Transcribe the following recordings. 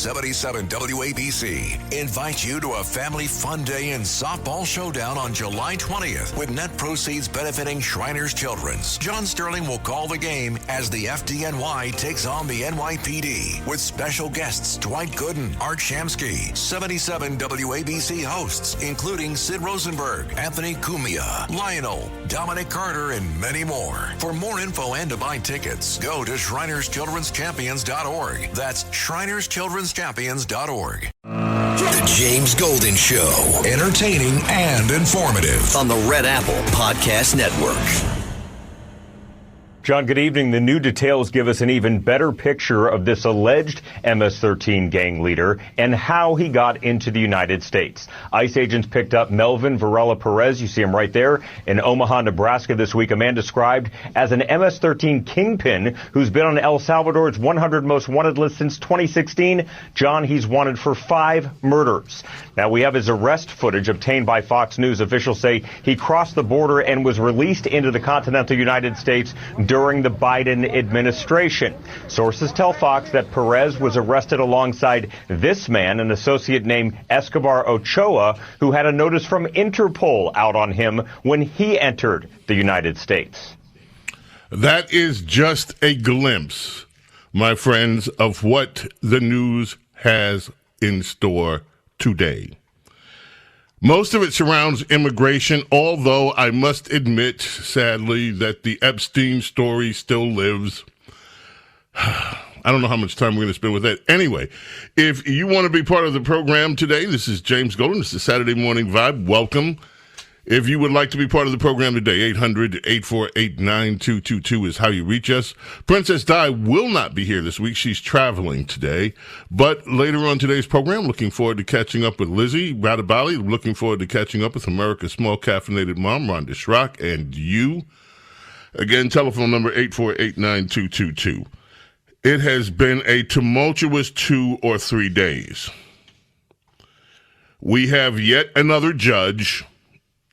77 WABC invites you to a family fun day and softball showdown on July 20th with net proceeds benefiting Shriners Children's. John Sterling will call the game as the FDNY takes on the NYPD with special guests Dwight Gooden, Art Shamsky, 77 WABC hosts, including Sid Rosenberg, Anthony Cumia, Lionel, Dominic Carter, and many more. For more info and to buy tickets, go to ShrinersChildren'sChampions.org. That's ShrinersChildren'sChampions.org. The James Golden Show. Entertaining and informative. On the Red Apple Podcast Network. John, good evening. The new details give us an even better picture of this alleged MS-13 gang leader and how he got into the United States. ICE agents picked up Melvin Varela Perez, you see him right there, in Omaha, Nebraska this week, a man described as an MS-13 kingpin who's been on El Salvador's 100 most wanted list since 2016. John, he's wanted for 5 murders. Now, we have his arrest footage obtained by Fox News. Officials say he crossed the border and was released into the continental United States during the Biden administration. Sources tell Fox that Perez was arrested alongside this man, an associate named Escobar Ochoa, who had a notice from Interpol out on him when he entered the United States. That is just a glimpse, my friends, of what the news has in store today. Most of it surrounds immigration, although I must admit, sadly, that the Epstein story still lives. I don't know how much time we're going to spend with that. Anyway, if you want to be part of the program today, this is James Golden. This is Saturday Morning Vibe. Welcome. If you would like to be part of the program today, 800-848-9222 is how you reach us. Princess Di will not be here this week. She's traveling today. But later on today's program, looking forward to catching up with Lizzie Radabali. Looking forward to catching up with America's small caffeinated mom, Rhonda Schrock, and you. Again, telephone number 848-9222. It has been a tumultuous 2 or 3 days. We have yet another judge,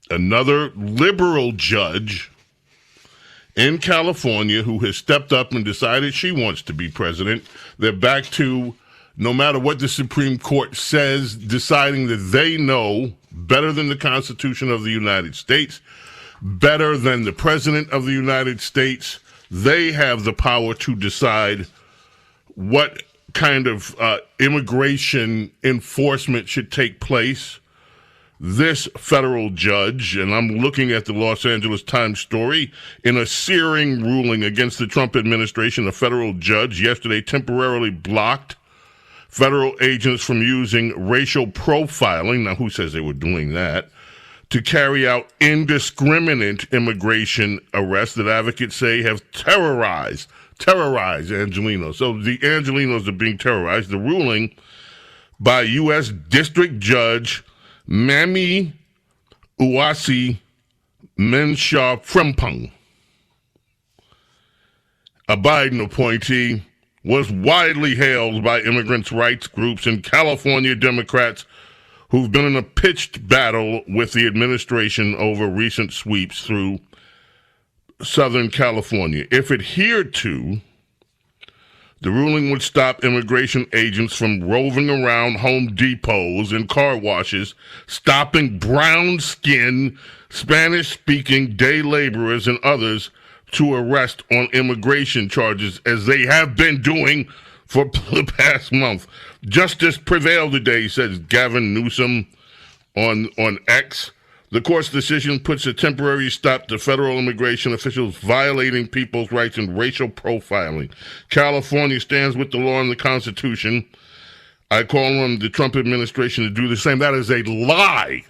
another liberal judge in California who has stepped up and decided she wants to be president. They're back to, no matter what the Supreme Court says, deciding that they know better than the Constitution of the United States, better than the President of the United States. They have the power to decide what kind of immigration enforcement should take place. This federal judge, and I'm looking at the Los Angeles Times story, in a searing ruling against the Trump administration, a federal judge yesterday temporarily blocked federal agents from using racial profiling, now who says they were doing that, to carry out indiscriminate immigration arrests that advocates say have terrorized Angelenos. So the Angelenos are being terrorized. The ruling by U.S. District Judge Mami Uwasi Menshaw Frempong, a Biden appointee, was widely hailed by immigrants' rights groups and California Democrats who've been in a pitched battle with the administration over recent sweeps through Southern California. If adhered to, the ruling would stop immigration agents from roving around Home Depots and car washes, stopping brown-skinned, Spanish-speaking day laborers and others to arrest on immigration charges, as they have been doing for the past month. Justice prevailed today, says Gavin Newsom on X. The court's decision puts a temporary stop to federal immigration officials violating people's rights and racial profiling. California stands with the law and the Constitution. I call on the Trump administration to do the same. That is a lie.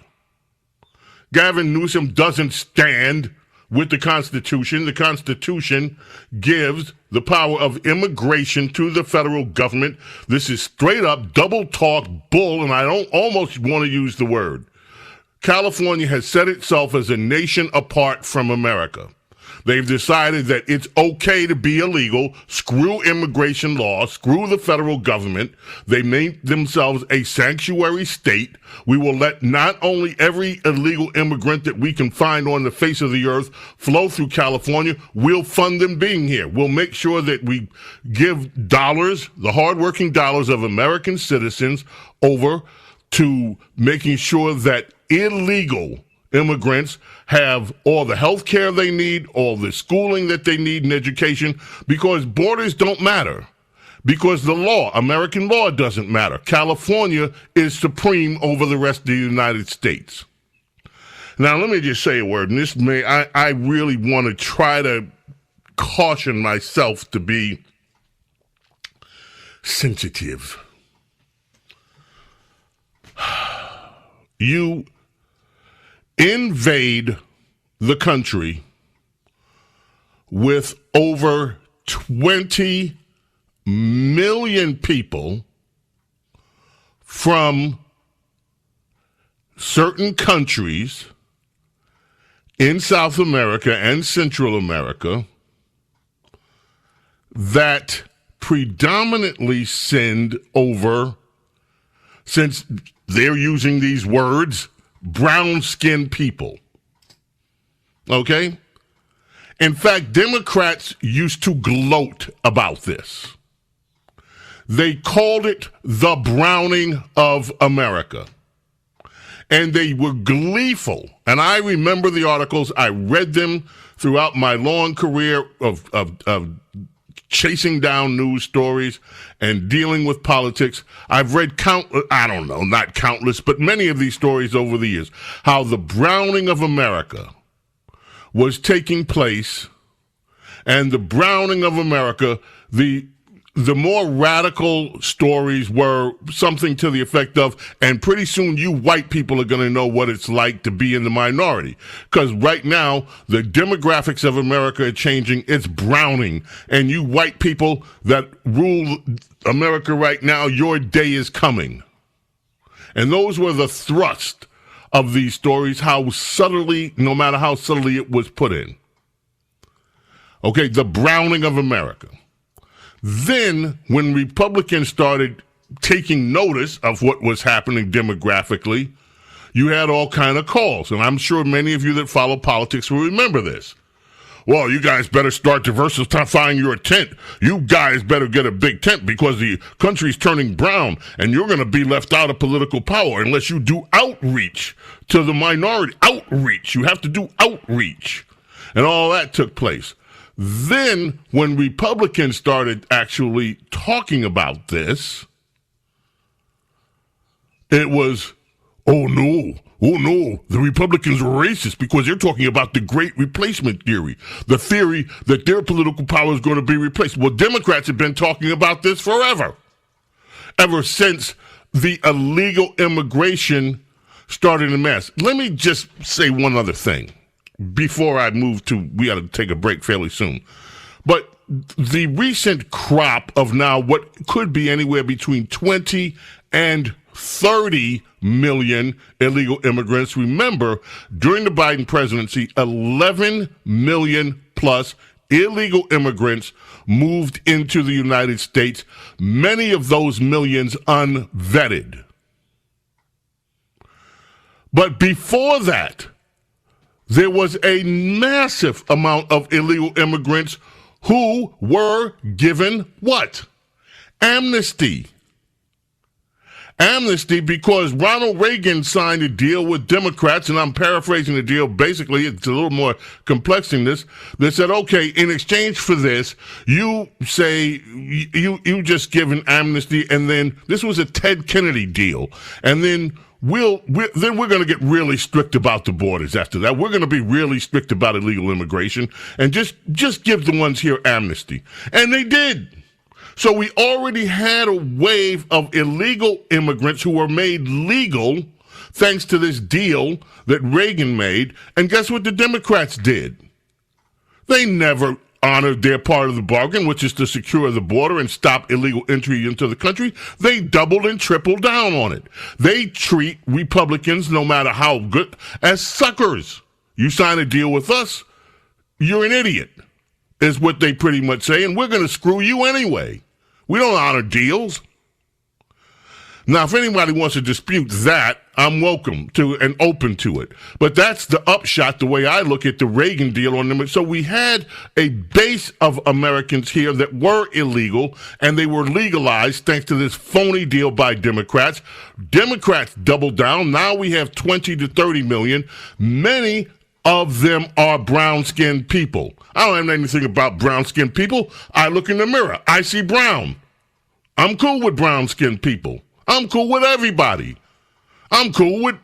Gavin Newsom doesn't stand with the Constitution. The Constitution gives the power of immigration to the federal government. This is straight up double talk bull, and I don't almost want to use the word. California has set itself as a nation apart from America. They've decided that it's okay to be illegal. Screw immigration law. Screw the federal government. They made themselves a sanctuary state. We will let not only every illegal immigrant that we can find on the face of the earth flow through California, we'll fund them being here. We'll make sure that we give dollars, the hardworking dollars of American citizens, over to making sure that illegal immigrants have all the health care they need, all the schooling that they need and education, because borders don't matter. Because the law, American law, doesn't matter. California is supreme over the rest of the United States. Now, let me just say a word, and this I really want to try to caution myself to be sensitive. You invade the country with over 20 million people from certain countries in South America and Central America that predominantly send over, since they're using these words, brown-skinned people. Okay? In fact, Democrats used to gloat about this. They called it the browning of America. And they were gleeful. And I remember the articles. I read them throughout my long career of chasing down news stories and dealing with politics. I've read not countless, but many of these stories over the years, how the browning of America was taking place, and the browning of America, the more radical stories were something to the effect of, and pretty soon you white people are going to know what it's like to be in the minority. Because right now, the demographics of America are changing. It's browning. And you white people that rule America right now, your day is coming. And those were the thrust of these stories, how subtly, no matter how subtly it was put in. Okay, the browning of America. Then, when Republicans started taking notice of what was happening demographically, you had all kind of calls. And I'm sure many of you that follow politics will remember this. Well, you guys better start diversifying your tent. You guys better get a big tent because the country's turning brown and you're going to be left out of political power unless you do outreach to the minority. Outreach. You have to do outreach. And all that took place. Then, when Republicans started actually talking about this, it was, oh no, the Republicans are racist because they're talking about the great replacement theory, the theory that their political power is going to be replaced. Well, Democrats have been talking about this forever, ever since the illegal immigration started in mass. Let me just say one other thing. Before I move to, we got to take a break fairly soon. But the recent crop of now what could be anywhere between 20 and 30 million illegal immigrants. Remember, during the Biden presidency, 11 million plus illegal immigrants moved into the United States, many of those millions unvetted. But before that, there was a massive amount of illegal immigrants who were given what? Amnesty. Amnesty because Ronald Reagan signed a deal with Democrats, and I'm paraphrasing the deal. Basically, it's a little more complex than this. They said, okay, in exchange for this, you say you just give an amnesty, and then this was a Ted Kennedy deal, and then we're going to get really strict about the borders after that. We're going to be really strict about illegal immigration and just give the ones here amnesty. And they did. So we already had a wave of illegal immigrants who were made legal thanks to this deal that Reagan made. And guess what the Democrats did? They never honored their part of the bargain, which is to secure the border and stop illegal entry into the country. They doubled and tripled down on it. They treat Republicans, no matter how good, as suckers. You sign a deal with us, you're an idiot, is what they pretty much say, and we're going to screw you anyway. We don't honor deals. Now, if anybody wants to dispute that, I'm welcome to and open to it. But that's the upshot, the way I look at the Reagan deal on them. So we had a base of Americans here that were illegal, and they were legalized thanks to this phony deal by Democrats. Democrats doubled down. Now we have 20 to 30 million. Many of them are brown-skinned people. I don't know anything about brown-skinned people. I look in the mirror. I see brown. I'm cool with brown-skinned people. I'm cool with everybody. I'm cool with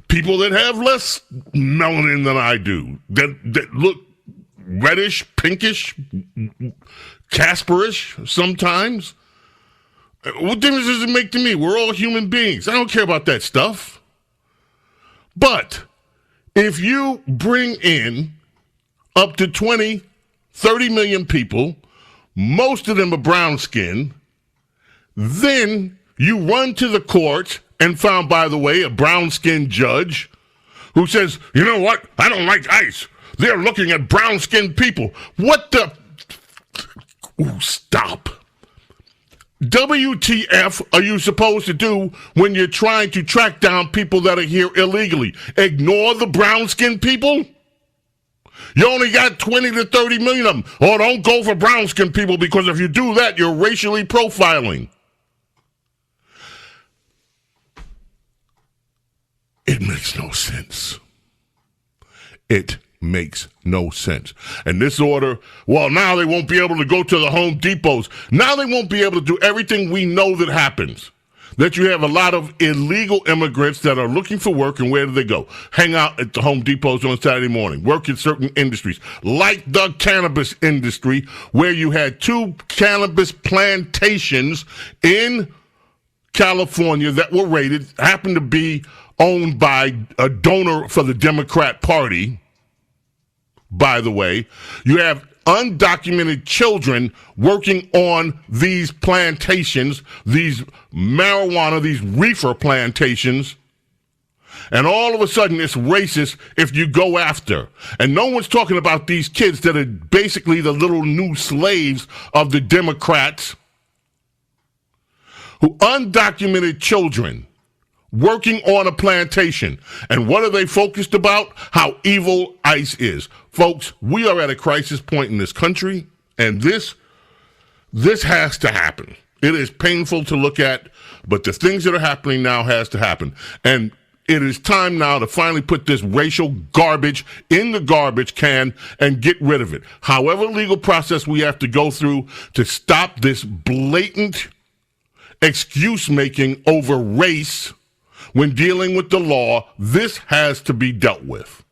people that have less melanin than I do, that look reddish, pinkish, Casperish sometimes. What difference does it make to me? We're all human beings. I don't care about that stuff. But if you bring in up to 20, 30 million people, most of them are brown-skinned, then you run to the courts and found, by the way, a brown-skinned judge who says, you know what? I don't like ICE. They're looking at brown-skinned people. What the? Ooh, stop. WTF are you supposed to do when you're trying to track down people that are here illegally? Ignore the brown-skinned people? You only got 20 to 30 million of them. Oh, don't go for brown-skinned people, because if you do that, you're racially profiling. It makes no sense. It makes no sense. And this order, well, now they won't be able to go to the Home Depots. Now they won't be able to do everything we know that happens. That you have a lot of illegal immigrants that are looking for work, and where do they go? Hang out at the Home Depots on Saturday morning, work in certain industries, like the cannabis industry, where you had 2 cannabis plantations in California that were raided, happened to be owned by a donor for the Democrat Party, by the way. You have undocumented children working on these plantations, these marijuana, these reefer plantations, and all of a sudden it's racist if you go after. And no one's talking about these kids that are basically the little new slaves of the Democrats, who undocumented children working on a plantation. And what are they focused about? How evil ICE is. Folks, we are at a crisis point in this country, and this has to happen. It is painful to look at, but the things that are happening now has to happen. And it is time now to finally put this racial garbage in the garbage can and get rid of it. However legal process we have to go through to stop this blatant excuse-making over race when dealing with the law, this has to be dealt with.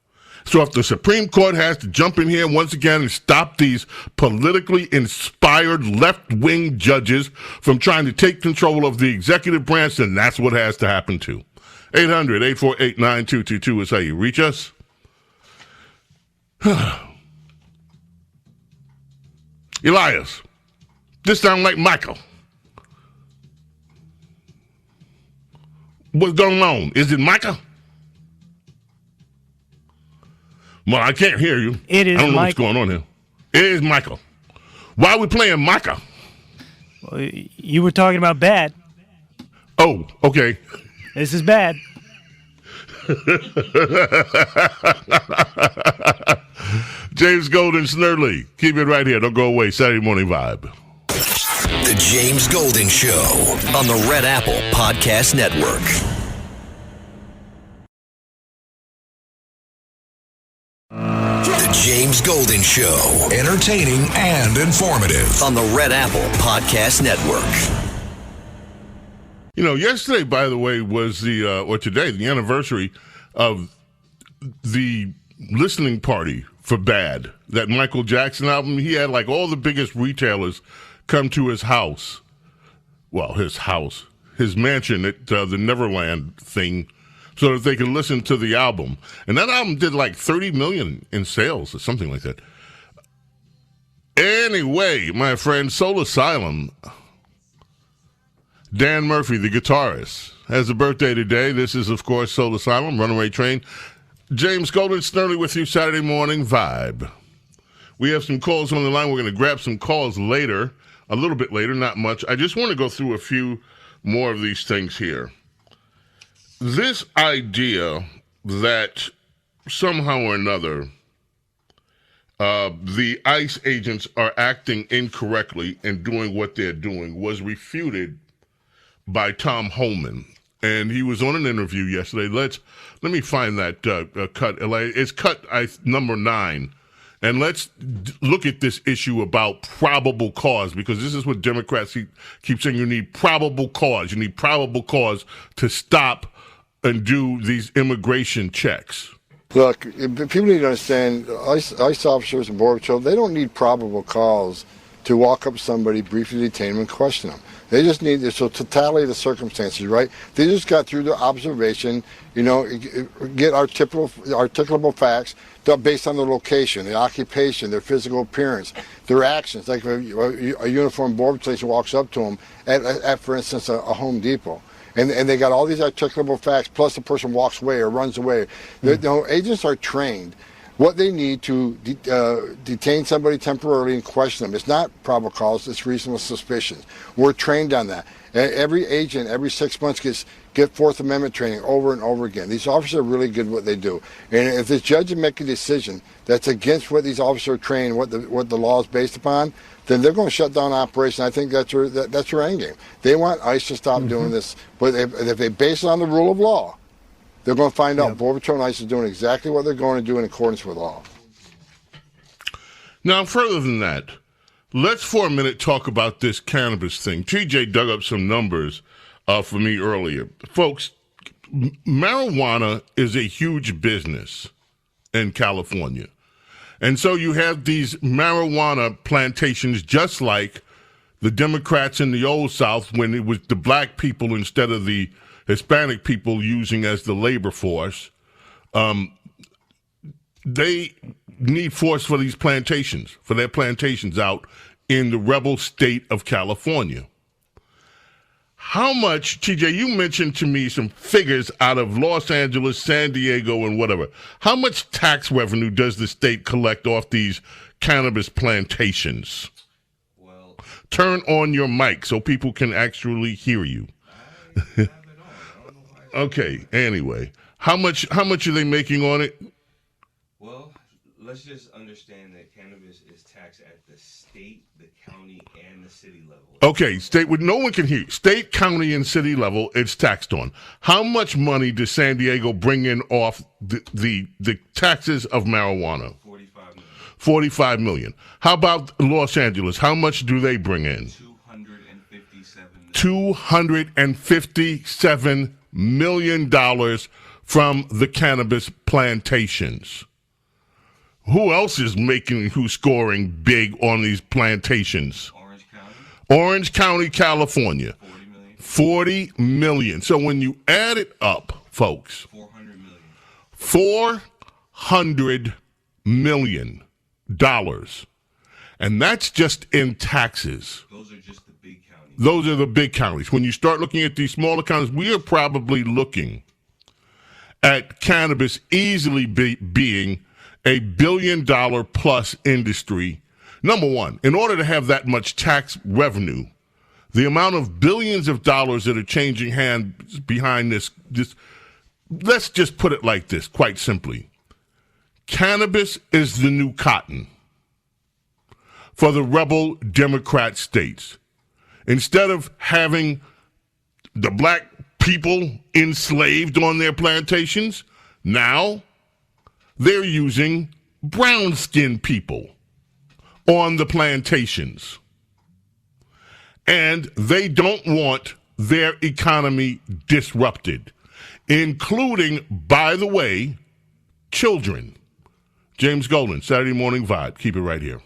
So if the Supreme Court has to jump in here once again and stop these politically inspired left-wing judges from trying to take control of the executive branch, then that's what has to happen too. 800-848-9222 is how you reach us. Elias, this sounds like Michael. What's going on? Is it Micah? Well, I can't hear you. It is. I don't know Michael. what's going on here. It is Michael. Why are we playing Micah? Well, you were talking about bad. Oh, okay. This is bad. James Golden, Snerdley. Keep it right here. Don't go away. Saturday Morning Vibe. The James Golden Show on the Red Apple Podcast Network. The James Golden Show. Entertaining and informative. On the Red Apple Podcast Network. You know, yesterday, by the way, was or today, the anniversary of the listening party for Bad, that Michael Jackson album. He had like all the biggest retailers come to his house. Well, his mansion at the Neverland thing, so that they could listen to the album. And that album did like 30 million in sales or something like that. Anyway, my friend, Soul Asylum, Dan Murphy, the guitarist, has a birthday today. This is, of course, Soul Asylum, Runaway Train. James Golden, Snerdley with you, Saturday Morning Vibe. We have some calls on the line. We're going to grab some calls later, a little bit later, not much. I just want to go through a few more of these things here. This idea that somehow or another the ICE agents are acting incorrectly and doing what they're doing was refuted by Tom Holman. And he was on an interview yesterday. Let me find that cut. It's cut number 9. And let's look at this issue about probable cause, because this is what Democrats keep saying. You need probable cause. You need probable cause to stop and do these immigration checks. Look, people need to understand, ICE officers and Border Patrol, they don't need probable cause to walk up to somebody, briefly detain them, and question them. They just need the totality of the circumstances, right? They just got through the observation, get articulable facts based on their location, their occupation, their physical appearance, their actions. Like if a uniformed Border Patrol agent walks up to them at for instance, a Home Depot. And they got all these articulable facts, plus the person walks away or runs away. Agents are trained. What they need to detain somebody temporarily and question them. It's not probable cause, it's reasonable suspicions. We're trained on that. Every agent, every 6 months, get Fourth Amendment training over and over again. These officers are really good at what they do. And if this judge can make a decision that's against what these officers are trained, what the law is based upon, then they're going to shut down operation. I think that's their end game. They want ICE to stop doing this. But if they base it on the rule of law, they're going to find out Border Patrol and ICE is doing exactly what they're going to do in accordance with law. Now, further than that, let's for a minute talk about this cannabis thing. TJ dug up some numbers for me earlier. Folks, marijuana is a huge business in California. And so you have these marijuana plantations, just like the Democrats in the Old South when it was the black people instead of the Hispanic people using as the labor force. They need force for these plantations, for their plantations out in the rebel state of California. How much, TJ, you mentioned to me some figures out of Los Angeles, San Diego, and whatever. How much tax revenue does the state collect off these cannabis plantations? Well, turn on your mic so people can actually hear you. I have it on. I don't know why. Okay, anyway. How much are they making on it? Well, let's just understand that cannabis is taxed at the state, the county, and the city level. Okay, state, no one can hear you. State, county, and city level, it's taxed on. How much money does San Diego bring in off the taxes of marijuana? $45 million. How about Los Angeles? How much do they bring in? $257 million from the cannabis plantations. Who else is who's scoring big on these plantations? Orange County, California. $40 million. So when you add it up, folks, $400 million. And that's just in taxes. Those are just the big counties. Those are the big counties. When you start looking at these smaller counties, we are probably looking at cannabis easily being a $1 billion plus industry. Number one, in order to have that much tax revenue, the amount of billions of dollars that are changing hands behind this, let's just put it like this, quite simply. Cannabis is the new cotton for the rebel Democrat states. Instead of having the black people enslaved on their plantations, now they're using brown-skinned people on the plantations. And they don't want their economy disrupted, including, by the way, children. James Golden, Saturday Morning Vibe. Keep it right here.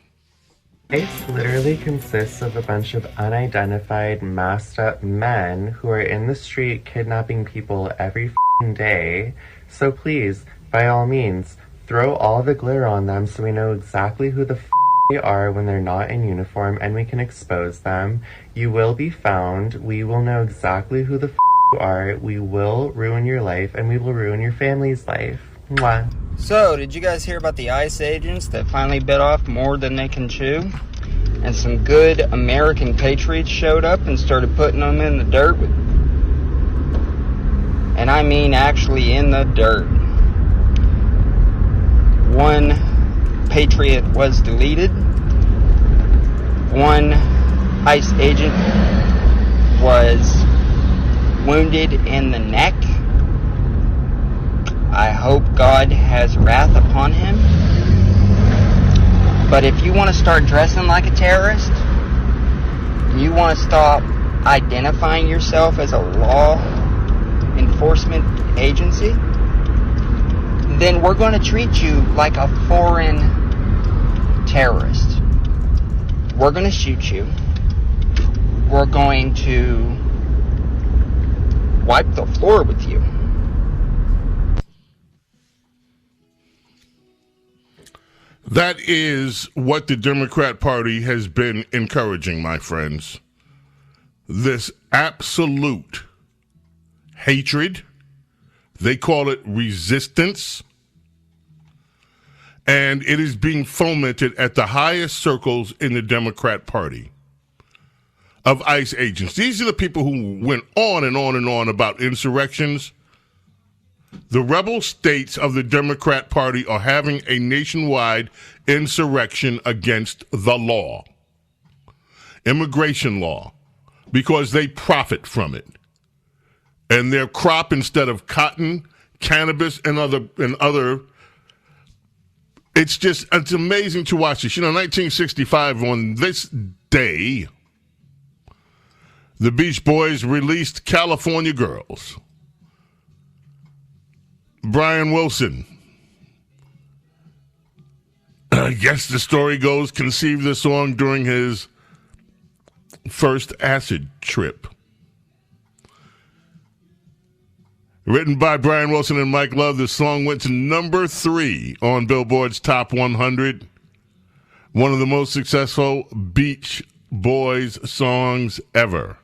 ICE literally consists of a bunch of unidentified, masked up men who are in the street kidnapping people every day. So please, by all means, throw all the glitter on them so we know exactly who the they are when they're not in uniform and we can expose them. You will be found. We will know exactly who the you are. We will ruin your life and we will ruin your family's life. Mwah. So, did you guys hear about the ICE agents that finally bit off more than they can chew? And some good American patriots showed up and started putting them in the dirt. And I mean actually in the dirt. One patriot was deleted. One ICE agent was wounded in the neck. I hope God has wrath upon him. But if you want to start dressing like a terrorist, and you want to stop identifying yourself as a law enforcement agency, then we're going to treat you like a foreign terrorist. We're going to shoot you. We're going to wipe the floor with you. That is what the Democrat Party has been encouraging, my friends. This absolute hatred. They call it resistance. And it is being fomented at the highest circles in the Democrat Party of ICE agents. These are the people who went on and on and on about insurrections. The rebel states of the Democrat Party are having a nationwide insurrection against the law, immigration law, because they profit from it. And their crop, instead of cotton, cannabis, and other, it's amazing to watch this. 1965, on this day, the Beach Boys released California Girls. Brian Wilson, I guess the story goes, conceived the song during his first acid trip. Written by Brian Wilson and Mike Love, the song went to number 3 on Billboard's Top 100. One of the most successful Beach Boys songs ever.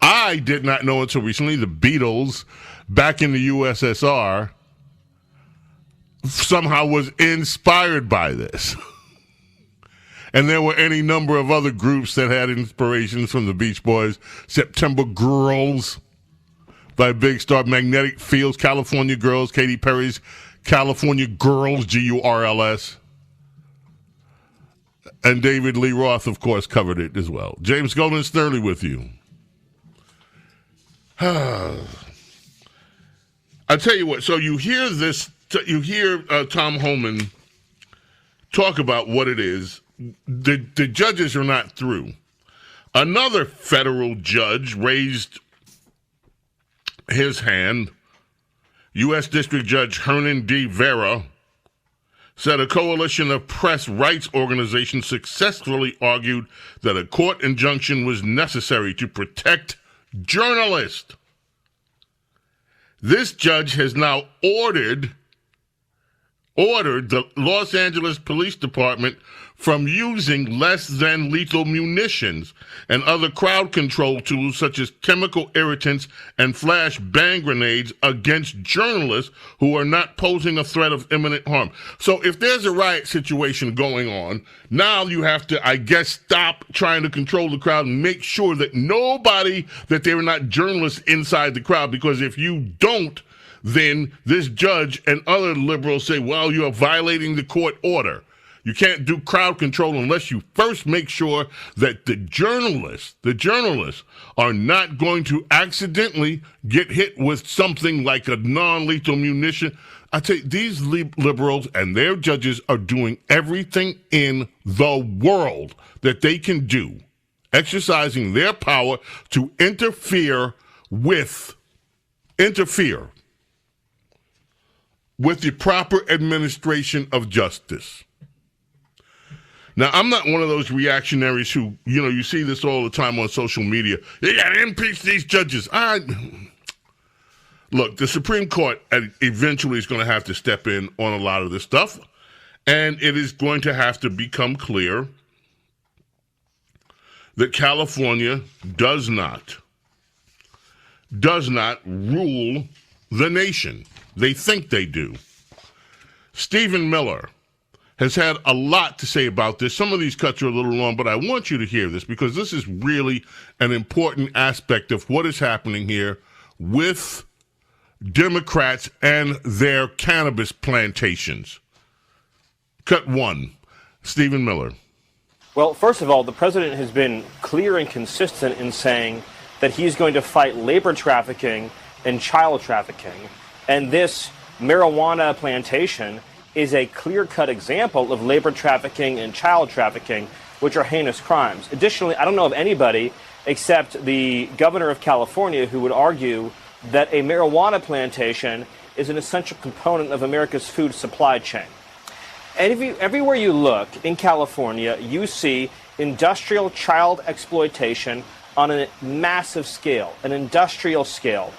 I did not know until recently the Beatles, back in the USSR, somehow was inspired by this. And there were any number of other groups that had inspirations from the Beach Boys. September Girls by Big Star, Magnetic Fields, California Girls, Katy Perry's California Girls, G-U-R-L-S. And David Lee Roth, of course, covered it as well. James Golden, Snerdley with you. I tell you what, so you hear this, Tom Homan talk about what it is. The judges are not through. Another federal judge raised his hand. U.S. District Judge Hernan D. Vera said a coalition of press rights organizations successfully argued that a court injunction was necessary to protect journalists. This judge has now ordered the Los Angeles Police Department from using less than lethal munitions and other crowd control tools such as chemical irritants and flash bang grenades against journalists who are not posing a threat of imminent harm. So if there's a riot situation going on, now you have to, I guess, stop trying to control the crowd and make sure that that there are not journalists inside the crowd, because if you don't, then this judge and other liberals say, well, you are violating the court order. You can't do crowd control unless you first make sure that the journalists are not going to accidentally get hit with something like a non-lethal munition. I tell you, these liberals and their judges are doing everything in the world that they can do, exercising their power to interfere with the proper administration of justice. Now, I'm not one of those reactionaries who, you see this all the time on social media. You got to impeach these judges. Look, the Supreme Court eventually is going to have to step in on a lot of this stuff, and it is going to have to become clear that California does not rule the nation. They think they do. Stephen Miller has had a lot to say about this. Some of these cuts are a little long, but I want you to hear this because this is really an important aspect of what is happening here with Democrats and their cannabis plantations. Cut 1, Stephen Miller. Well, first of all, the president has been clear and consistent in saying that he's going to fight labor trafficking and child trafficking. And this marijuana plantation is a clear-cut example of labor trafficking and child trafficking, which are heinous crimes. Additionally, I don't know of anybody except the governor of California who would argue that a marijuana plantation is an essential component of America's food supply chain. And everywhere you look in California, you see industrial child exploitation on a massive scale, an industrial scale.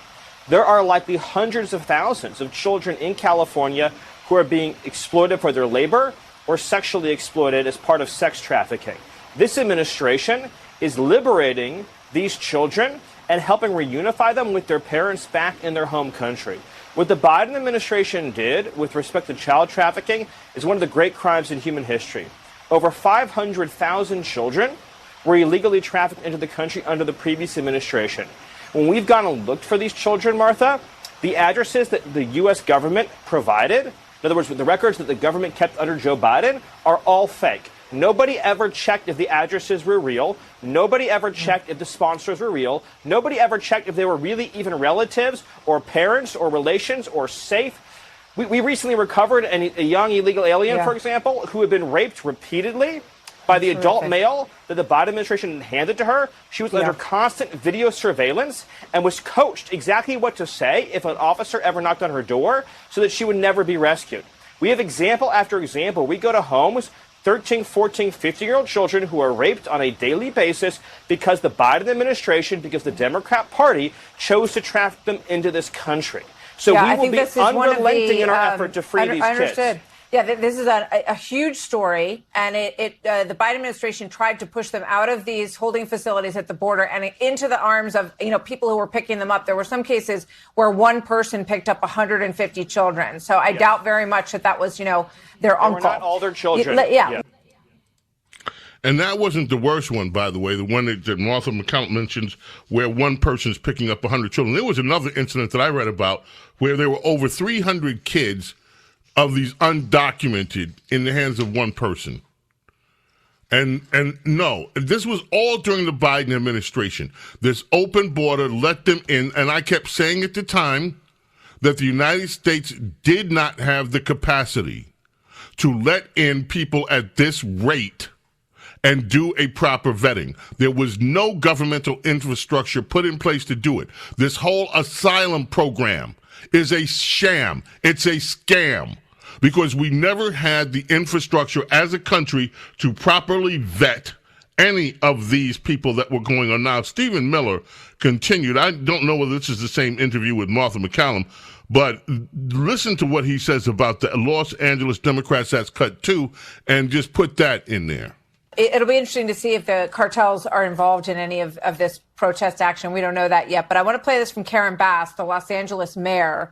There are likely hundreds of thousands of children in California who are being exploited for their labor or sexually exploited as part of sex trafficking. This administration is liberating these children and helping reunify them with their parents back in their home country. What the Biden administration did with respect to child trafficking is one of the great crimes in human history. Over 500,000 children were illegally trafficked into the country under the previous administration. When we've gone and looked for these children, Martha, the addresses that the U.S. government provided, in other words, the records that the government kept under Joe Biden, are all fake. Nobody ever checked if the addresses were real. Nobody ever checked if the sponsors were real. Nobody ever checked if they were really even relatives or parents or relations or safe. We recently recovered a young illegal alien, for example, who had been raped repeatedly by the adult male that the Biden administration handed to her. She was under constant video surveillance and was coached exactly what to say if an officer ever knocked on her door so that she would never be rescued. We have example after example. We go to homes, 13, 14, 15-year-old children who are raped on a daily basis because the Biden administration, because the Democrat Party chose to traffic them into this country. So we will be unrelenting in our effort to free these kids. Yeah, this is a huge story, and the Biden administration tried to push them out of these holding facilities at the border and into the arms of people who were picking them up. There were some cases where one person picked up 150 children. So I doubt very much that was their uncle. Were not all their children. Yeah. And that wasn't the worst one, by the way, the one that Martha McCount mentions where one person's picking up 100 children. There was another incident that I read about where there were over 300 kids of these undocumented in the hands of one person. And no, this was all during the Biden administration. This open border let them in, and I kept saying at the time that the United States did not have the capacity to let in people at this rate and do a proper vetting. There was no governmental infrastructure put in place to do it. This whole asylum program is a sham. It's a scam because we never had the infrastructure as a country to properly vet any of these people that were going on. Now, Stephen Miller continued. I don't know whether this is the same interview with Martha McCallum, but listen to what he says about the Los Angeles Democrats. That's cut 2, and just put that in there. It'll be interesting to see if the cartels are involved in any of this protest action. We don't know that yet. But I want to play this from Karen Bass, the Los Angeles mayor,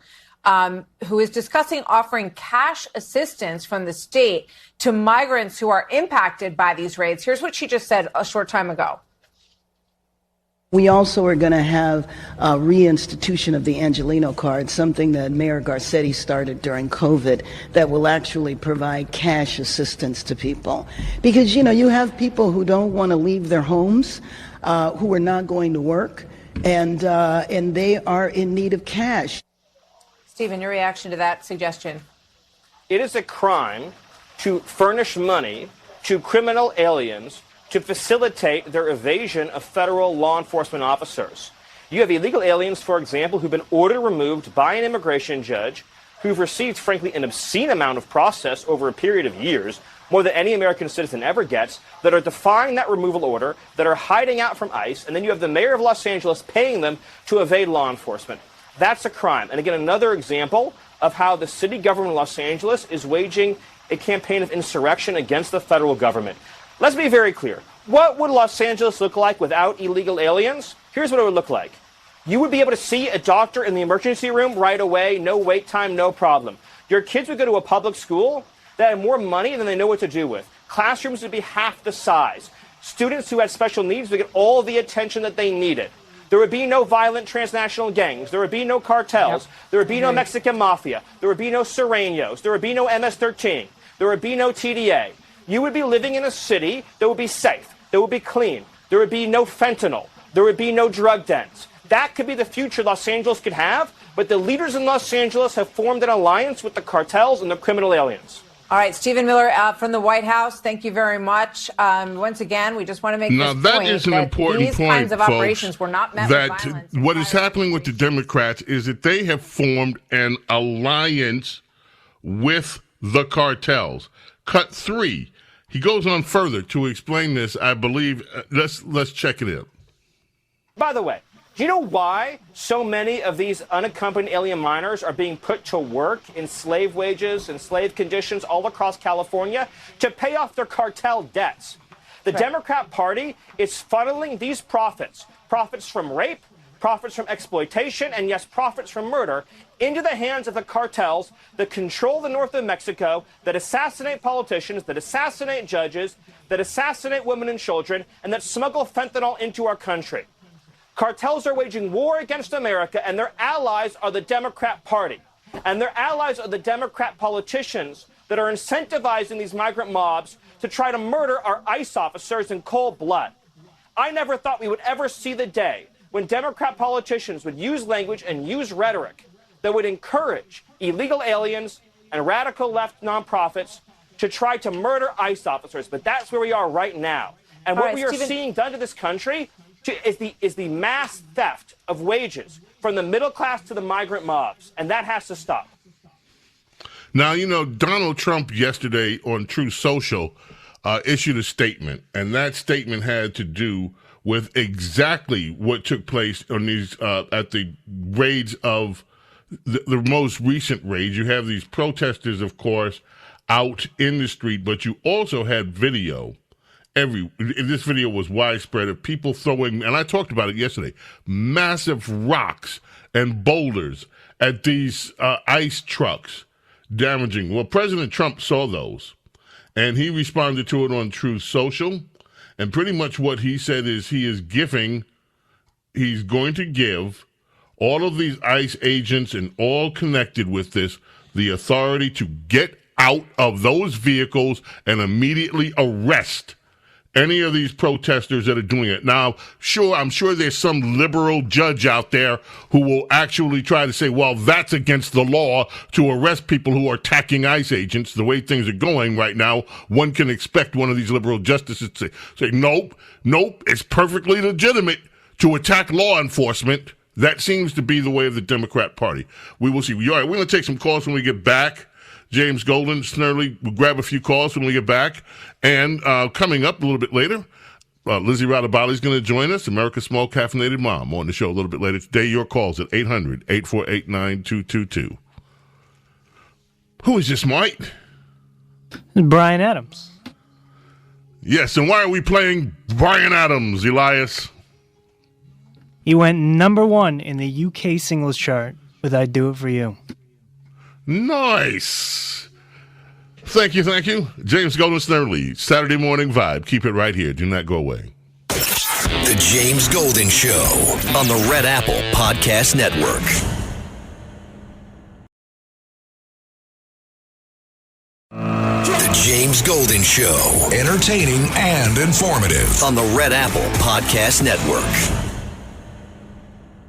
who is discussing offering cash assistance from the state to migrants who are impacted by these raids. Here's what she just said a short time ago. We also are going to have a reinstitution of the Angelino card, something that Mayor Garcetti started during COVID, that will actually provide cash assistance to people. Because, you have people who don't want to leave their homes, who are not going to work, and they are in need of cash. Stephen, your reaction to that suggestion? It is a crime to furnish money to criminal aliens to facilitate their evasion of federal law enforcement officers. You have illegal aliens, for example, who've been ordered removed by an immigration judge, who've received, frankly, an obscene amount of process over a period of years, more than any American citizen ever gets, that are defying that removal order, that are hiding out from ICE, and then you have the mayor of Los Angeles paying them to evade law enforcement. That's a crime. And again, another example of how the city government of Los Angeles is waging a campaign of insurrection against the federal government. Let's be very clear. What would Los Angeles look like without illegal aliens? Here's what it would look like. You would be able to see a doctor in the emergency room right away, no wait time, no problem. Your kids would go to a public school that had more money than they know what to do with. Classrooms would be half the size. Students who had special needs would get all the attention that they needed. There would be no violent transnational gangs. There would be no cartels. There would be no Mexican mafia. There would be no Serenos. There would be no MS-13. There would be no TDA. You would be living in a city that would be safe, that would be clean. There would be no fentanyl. There would be no drug dens. That could be the future Los Angeles could have, but the leaders in Los Angeles have formed an alliance with the cartels and the criminal aliens. All right, Stephen Miller from the White House, thank you very much. Once again, we just want to make this point. Now, that is an important these point, kinds of folks, operations were not met with violence. What is happening with the Democrats is that they have formed an alliance with the cartels. Cut 3. He goes on further to explain this, I believe. Let's check it out. By the way, do you know why so many of these unaccompanied alien minors are being put to work in slave wages and slave conditions all across California? To pay off their cartel debts. The Democrat Party is funneling these profits from rape, profits from exploitation, and yes, profits from murder, into the hands of the cartels that control the north of Mexico, that assassinate politicians, that assassinate judges, that assassinate women and children, and that smuggle fentanyl into our country. Cartels are waging war against America, and their allies are the Democrat Party. And their allies are the Democrat politicians that are incentivizing these migrant mobs to try to murder our ICE officers in cold blood. I never thought we would ever see the day when Democrat politicians would use language and use rhetoric that would encourage illegal aliens and radical left nonprofits to try to murder ICE officers. But that's where we are right now. And what we are seeing done to this country is the mass theft of wages from the middle class to the migrant mobs, and that has to stop. Now, you know, Donald Trump yesterday on Truth Social issued a statement, and that statement had to do with exactly what took place on these at the raids of the most recent raids. You have these protesters, of course, out in the street, but you also had video. This video was widespread of people throwing, and I talked about it yesterday, massive rocks and boulders at these ICE trucks, damaging. Well, President Trump saw those, and he responded to it on Truth Social, and pretty much what he said is he's going to give all of these ICE agents and all connected with this the authority to get out of those vehicles and immediately arrest any of these protesters that are doing it. Now, I'm sure there's some liberal judge out there who will actually try to say, well, that's against the law to arrest people who are attacking ICE agents. The way things are going right now, one can expect one of these liberal justices to say, nope, it's perfectly legitimate to attack law enforcement. That seems to be the way of the Democrat Party. We will see. All right, we're going to take some calls when we get back. James Golden, Snerdley, we'll grab a few calls when we get back. And coming up a little bit later, Lizzie Radabali is going to join us, America's Small Caffeinated Mom, on the show a little bit later today. Your calls at 800-848-9222. Who is this, Mike? Bryan Adams. Yes, and why are we playing Bryan Adams, Elias? He went #1 in the UK singles chart with I Do It For You. Nice. Thank you. James Golden, Snerdley, Saturday Morning Vibe. Keep it right here. Do not go away. The James Golden Show on the Red Apple Podcast Network. The James Golden Show. Entertaining and informative on the Red Apple Podcast Network.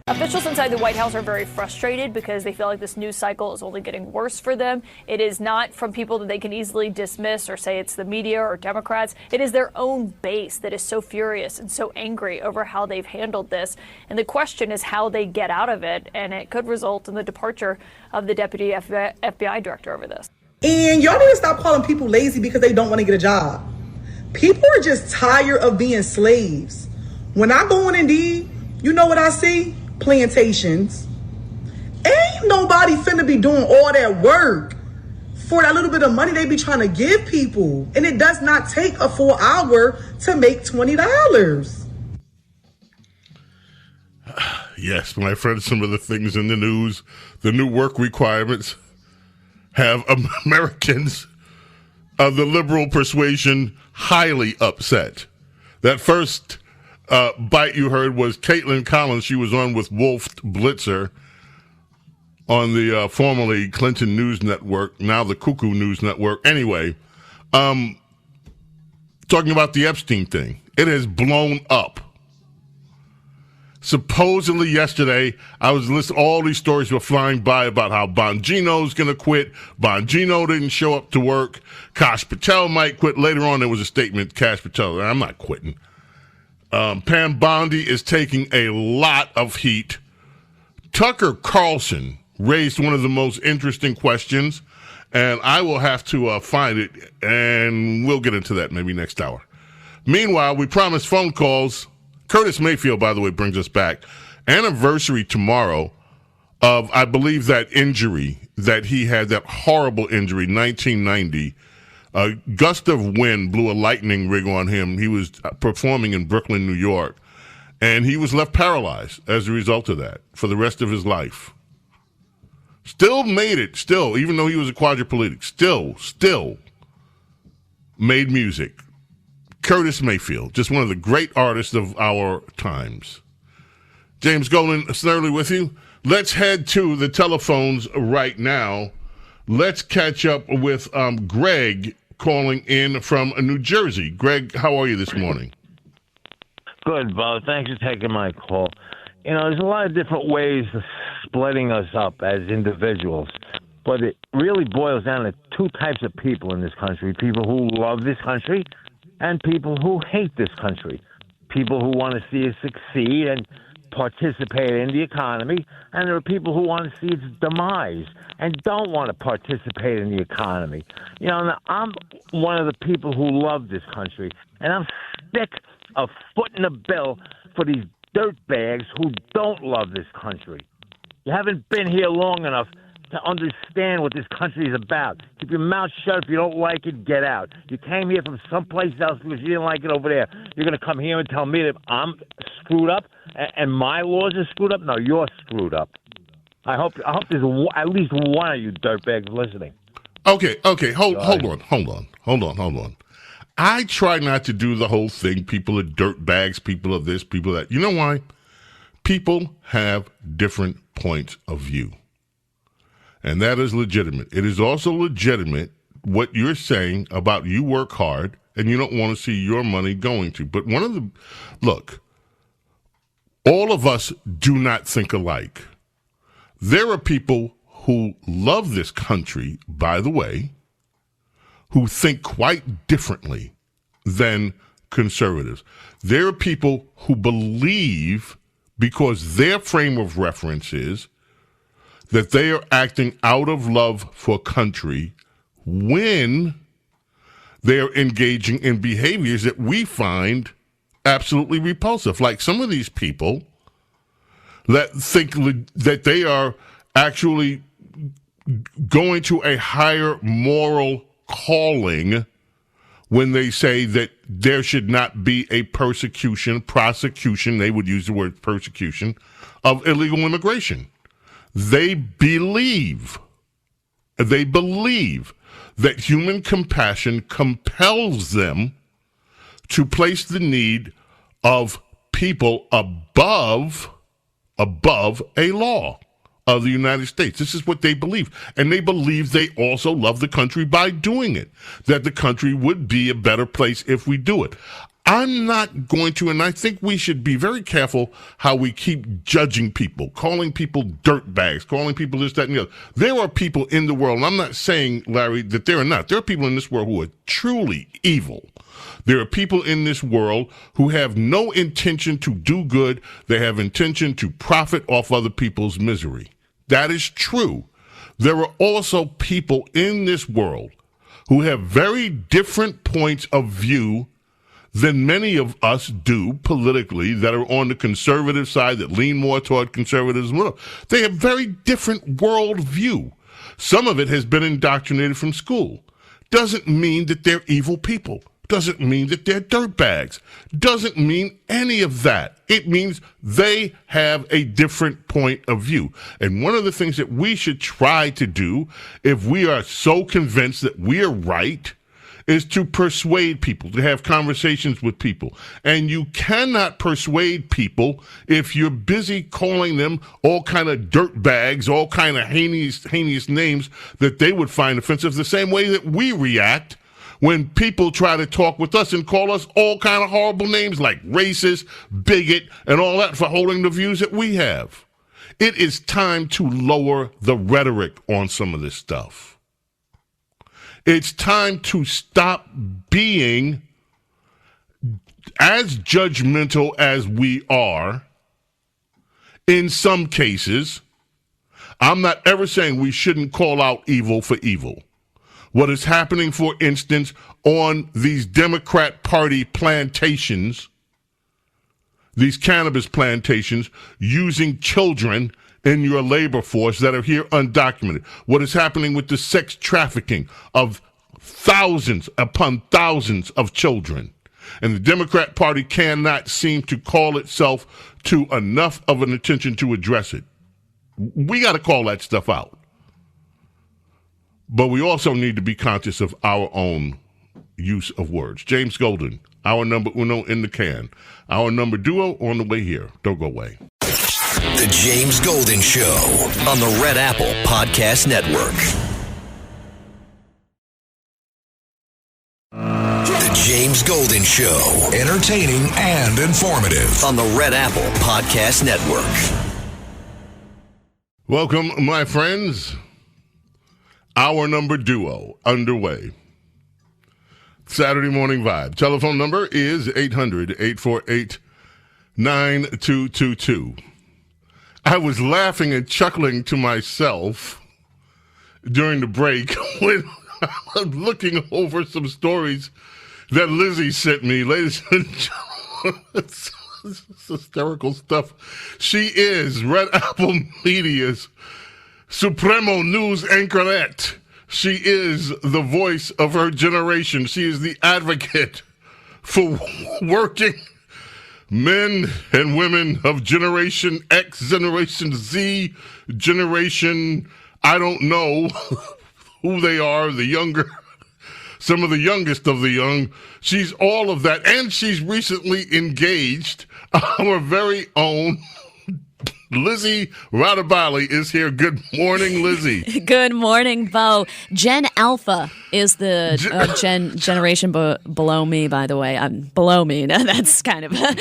Officials inside the White House are very frustrated because they feel like this news cycle is only getting worse for them. It is not from people that they can easily dismiss or say it's the media or Democrats. It is their own base that is so furious and so angry over how they've handled this. And the question is how they get out of it. And it could result in the departure of the deputy FBI director over this. And y'all need to stop calling people lazy because they don't want to get a job. People are just tired of being slaves. When I go on Indeed, you know what I see? Plantations. Ain't nobody finna be doing all that work for that little bit of money they be trying to give people. And it does not take a full hour to make $20. Yes, my friend, some of the things in the news, the new work requirements have Americans of the liberal persuasion highly upset. That first bite you heard was Caitlin Collins. She was on with Wolf Blitzer on the formerly Clinton News Network, now the Cuckoo News Network. Anyway, talking about the Epstein thing. It has blown up. Supposedly yesterday, I was listening, all these stories were flying by about how Bongino's going to quit. Bongino didn't show up to work. Kash Patel might quit. Later on, there was a statement, Kash Patel, I'm not quitting. Pam Bondi is taking a lot of heat. Tucker Carlson raised one of the most interesting questions, and I will have to find it, and we'll get into that maybe next hour. Meanwhile, we promised phone calls. Curtis Mayfield, by the way, brings us back. Anniversary tomorrow of, I believe, that injury that he had, that horrible injury, 1990. A gust of wind blew a lightning rig on him. He was performing in Brooklyn, New York, and he was left paralyzed as a result of that for the rest of his life. Still made it, even though he was a quadriplegic, still made music. Curtis Mayfield, just one of the great artists of our times. James Golden, Snerdley with you. Let's head to the telephones right now. Let's catch up with Greg calling in from New Jersey. Greg, how are you this morning? Good, Bo. Thanks for taking my call. You know, there's a lot of different ways of splitting us up as individuals, but it really boils down to two types of people in this country: people who love this country and people who hate this country. People who want to see it succeed and participate in the economy, and there are people who want to see its demise and don't want to participate in the economy. You know, now, I'm one of the people who love this country, and I'm sick of footing the bill for these dirtbags who don't love this country. You haven't been here long enough to understand what this country is about. Keep your mouth shut. If you don't like it, get out. You came here from someplace else because you didn't like it over there. You're going to come here and tell me that I'm screwed up and my laws are screwed up? No, you're screwed up. I hope there's at least one of you dirtbags listening. Okay. Hold on. I try not to do the whole thing. People are dirtbags. People are this. People are that. You know why? People have different points of view. And that is legitimate. It is also legitimate what you're saying about you work hard and you don't want to see your money going to. But look, all of us do not think alike. There are people who love this country, by the way, who think quite differently than conservatives. There are people who believe, because their frame of reference is that they are acting out of love for country when they are engaging in behaviors that we find absolutely repulsive. Like some of these people that think that they are actually going to a higher moral calling when they say that there should not be a prosecution, they would use the word persecution, of illegal immigration. They believe that human compassion compels them to place the need of people above a law of the United States. This is what they believe. And they believe they also love the country by doing it, that the country would be a better place if we do it. I'm not going to, and I think we should be very careful how we keep judging people, calling people dirtbags, calling people this, that, and the other. There are people in the world, and I'm not saying, Larry, that there are not. There are people in this world who are truly evil. There are people in this world who have no intention to do good. They have intention to profit off other people's misery. That is true. There are also people in this world who have very different points of view than many of us do politically, that are on the conservative side, that lean more toward conservatism. They have very different worldview. Some of it has been indoctrinated from school. Doesn't mean that they're evil people. doesn't mean that they're dirtbags. Doesn't mean any of that. It means they have a different point of view. And one of the things that we should try to do, if we are so convinced that we are right, is to persuade people, to have conversations with people. And you cannot persuade people if you're busy calling them all kind of dirtbags, all kind of heinous names that they would find offensive, the same way that we react when people try to talk with us and call us all kind of horrible names like racist, bigot, and all that for holding the views that we have. It is time to lower the rhetoric on some of this stuff. It's time to stop being as judgmental as we are in some cases. I'm not ever saying we shouldn't call out evil for evil. What is happening, for instance, on these Democrat Party plantations, these cannabis plantations, using children in your labor force that are here undocumented. What is happening with the sex trafficking of thousands upon thousands of children. And the Democrat Party cannot seem to call itself to enough of an attention to address it. We got to call that stuff out. But we also need to be conscious of our own use of words. James Golden, our number uno in the can. Our number duo on the way here. Don't go away. The James Golden Show on the Red Apple Podcast Network. The James Golden Show, entertaining and informative on the Red Apple Podcast Network. Welcome, my friends. Our number duo underway. Saturday Morning Vibe. Telephone number is 800-848-9222. I was laughing and chuckling to myself during the break when I was looking over some stories that Lizzie sent me. Ladies and gentlemen, it's hysterical stuff. She is Red Apple Media's Supremo News Anchorette. She is the voice of her generation. She is the advocate for working men and women of Generation X, Generation Z, Generation, I don't know who they are, the younger, some of the youngest of the young. She's all of that. And she's recently engaged. Our very own Lizzie Radabali is here. Good morning, Lizzie. Good morning, Bo. Gen Alpha is the generation below me, by the way. Below me. No, that's kind of that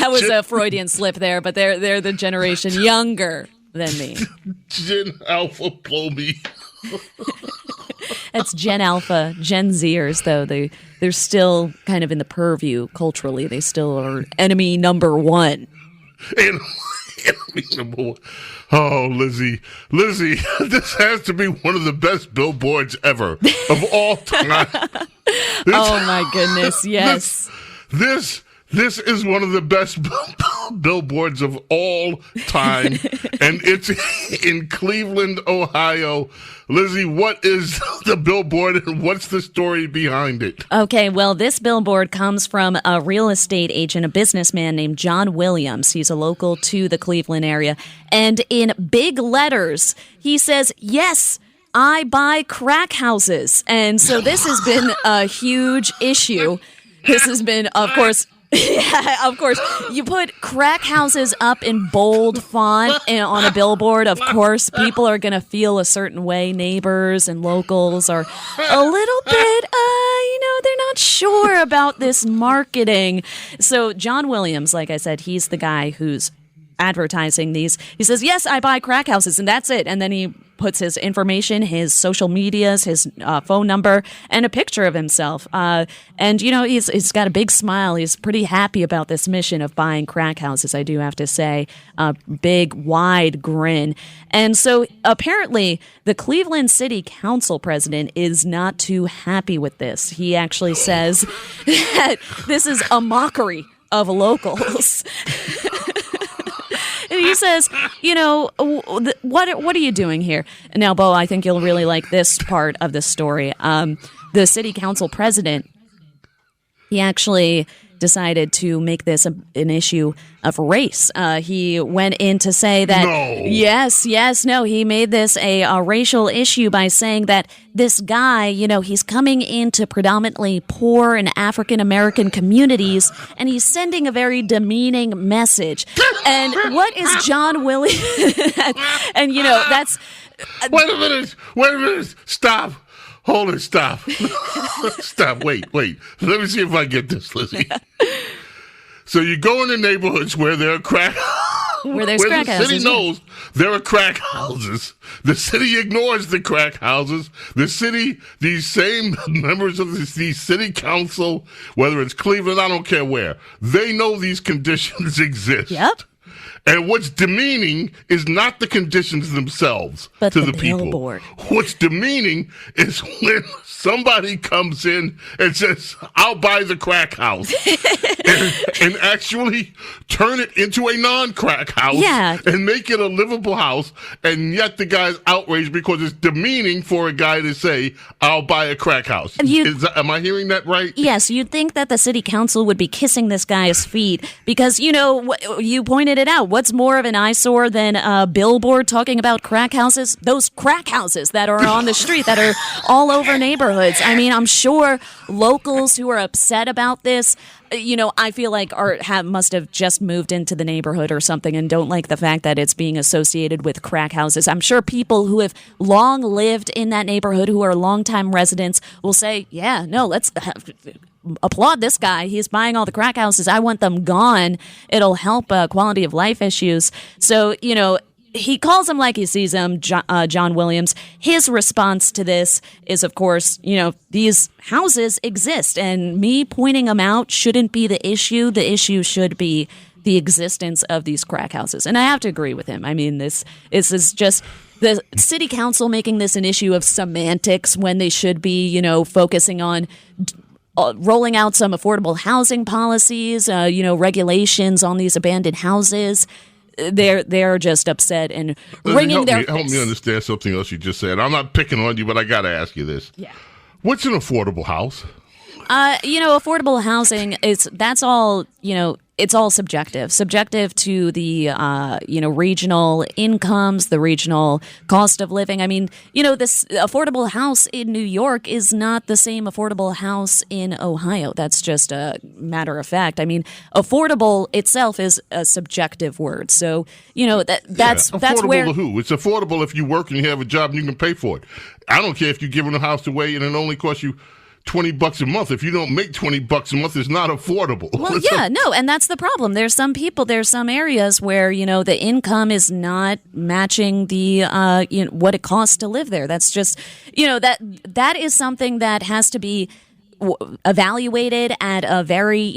was a Freudian slip there, but they're the generation younger than me. Gen Alpha below me. That's Gen Alpha. Gen Zers, though, they're still kind of in the purview culturally. They still are enemy number one. Enemy number one. Oh, Lizzie, this has to be one of the best billboards ever of all time. Oh my goodness, yes. This is one of the best billboards of all time, and it's in Cleveland, Ohio. Lizzie, what is the billboard and what's the story behind it? Okay, well, this billboard comes from a real estate agent, a businessman named John Williams. He's a local to the Cleveland area. And in big letters, he says, "Yes, I buy crack houses." And so this has been a huge issue. This has been, of course... Yeah, of course. You put crack houses up in bold font on a billboard. Of course, people are going to feel a certain way. Neighbors and locals are a little bit, they're not sure about this marketing. So John Williams, like I said, he's the guy who's advertising these. He says, "Yes, I buy crack houses," and that's it. And then he puts his information, his social medias, his phone number, and a picture of himself. And, he's got a big smile. He's pretty happy about this mission of buying crack houses, I do have to say. A big, wide grin. And so apparently the Cleveland City Council president is not too happy with this. He actually says that this is a mockery of locals. And He says, what are you doing here? Now, Bo, I think you'll really like this part of the story. The city council president, he actually decided to make this an issue of race. He went in to say that, he made this a racial issue by saying that this guy, he's coming into predominantly poor and African-American communities, and he's sending a very demeaning message. And what is John Williams? And, that's... Wait a minute. Stop. Hold it, stop. Stop, wait. Let me see if I get this, Lizzie. So you go into neighborhoods where there are crack where there's crack houses. The city knows there are crack houses. The city ignores the crack houses. The city, these same members of the city council, whether it's Cleveland, I don't care where, they know these conditions exist. Yep. And what's demeaning is not the conditions themselves but to the people. Billboard. What's demeaning is when somebody comes in and says, I'll buy the crack house. and actually turn it into a non-crack house and make it a livable house. And yet the guy's outraged because it's demeaning for a guy to say, I'll buy a crack house. Am I hearing that right? Yes, you'd think that the city council would be kissing this guy's feet because, you pointed it out. What's more of an eyesore than a billboard talking about crack houses? Those crack houses that are on the street, that are all over neighborhoods. I mean, I'm sure locals who are upset about this, I feel like must have just moved into the neighborhood or something and don't like the fact that it's being associated with crack houses. I'm sure people who have long lived in that neighborhood, who are longtime residents, will say, let's applaud this guy. He's buying all the crack houses. I want them gone. It'll help quality of life issues. So, he calls him like he sees him, John Williams. His response to this is, of course, these houses exist, and me pointing them out shouldn't be the issue. The issue should be the existence of these crack houses. And I have to agree with him. I mean, this is just the city council making this an issue of semantics when they should be, focusing on rolling out some affordable housing policies, regulations on these abandoned houses. They're just upset and wringing their face. Help me understand something else you just said. I'm not picking on you, but I got to ask you this. Yeah. What's an affordable house? Affordable housing that's all, it's all subjective to the, regional incomes, the regional cost of living. I mean, this affordable house in New York is not the same affordable house in Ohio. That's just a matter of fact. I mean, affordable itself is a subjective word. So, that's affordable where. To who? It's affordable if you work and you have a job and you can pay for it. I don't care if you're giving a house away and it only costs you $20 a month. If you don't make $20 a month, it's not affordable. Well, and that's the problem. There's some areas where, the income is not matching the, what it costs to live there. That's just, that is something that has to be evaluated at a very,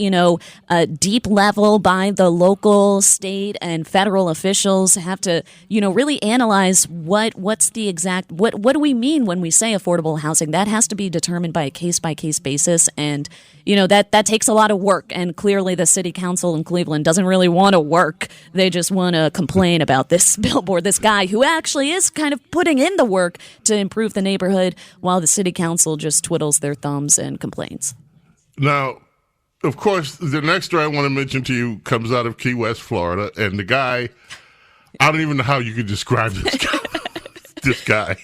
deep level by the local, state, and federal officials. Have to, really analyze what's the exact, what do we mean when we say affordable housing? That has to be determined by a case-by-case basis, and, that takes a lot of work, and clearly the city council in Cleveland doesn't really want to work. They just want to complain about this billboard, this guy who actually is kind of putting in the work to improve the neighborhood, while the city council just twiddles their thumbs and complains. Now, of course, the next story I want to mention to you comes out of Key West, Florida, and the guy, I don't even know how you could describe this guy. This guy.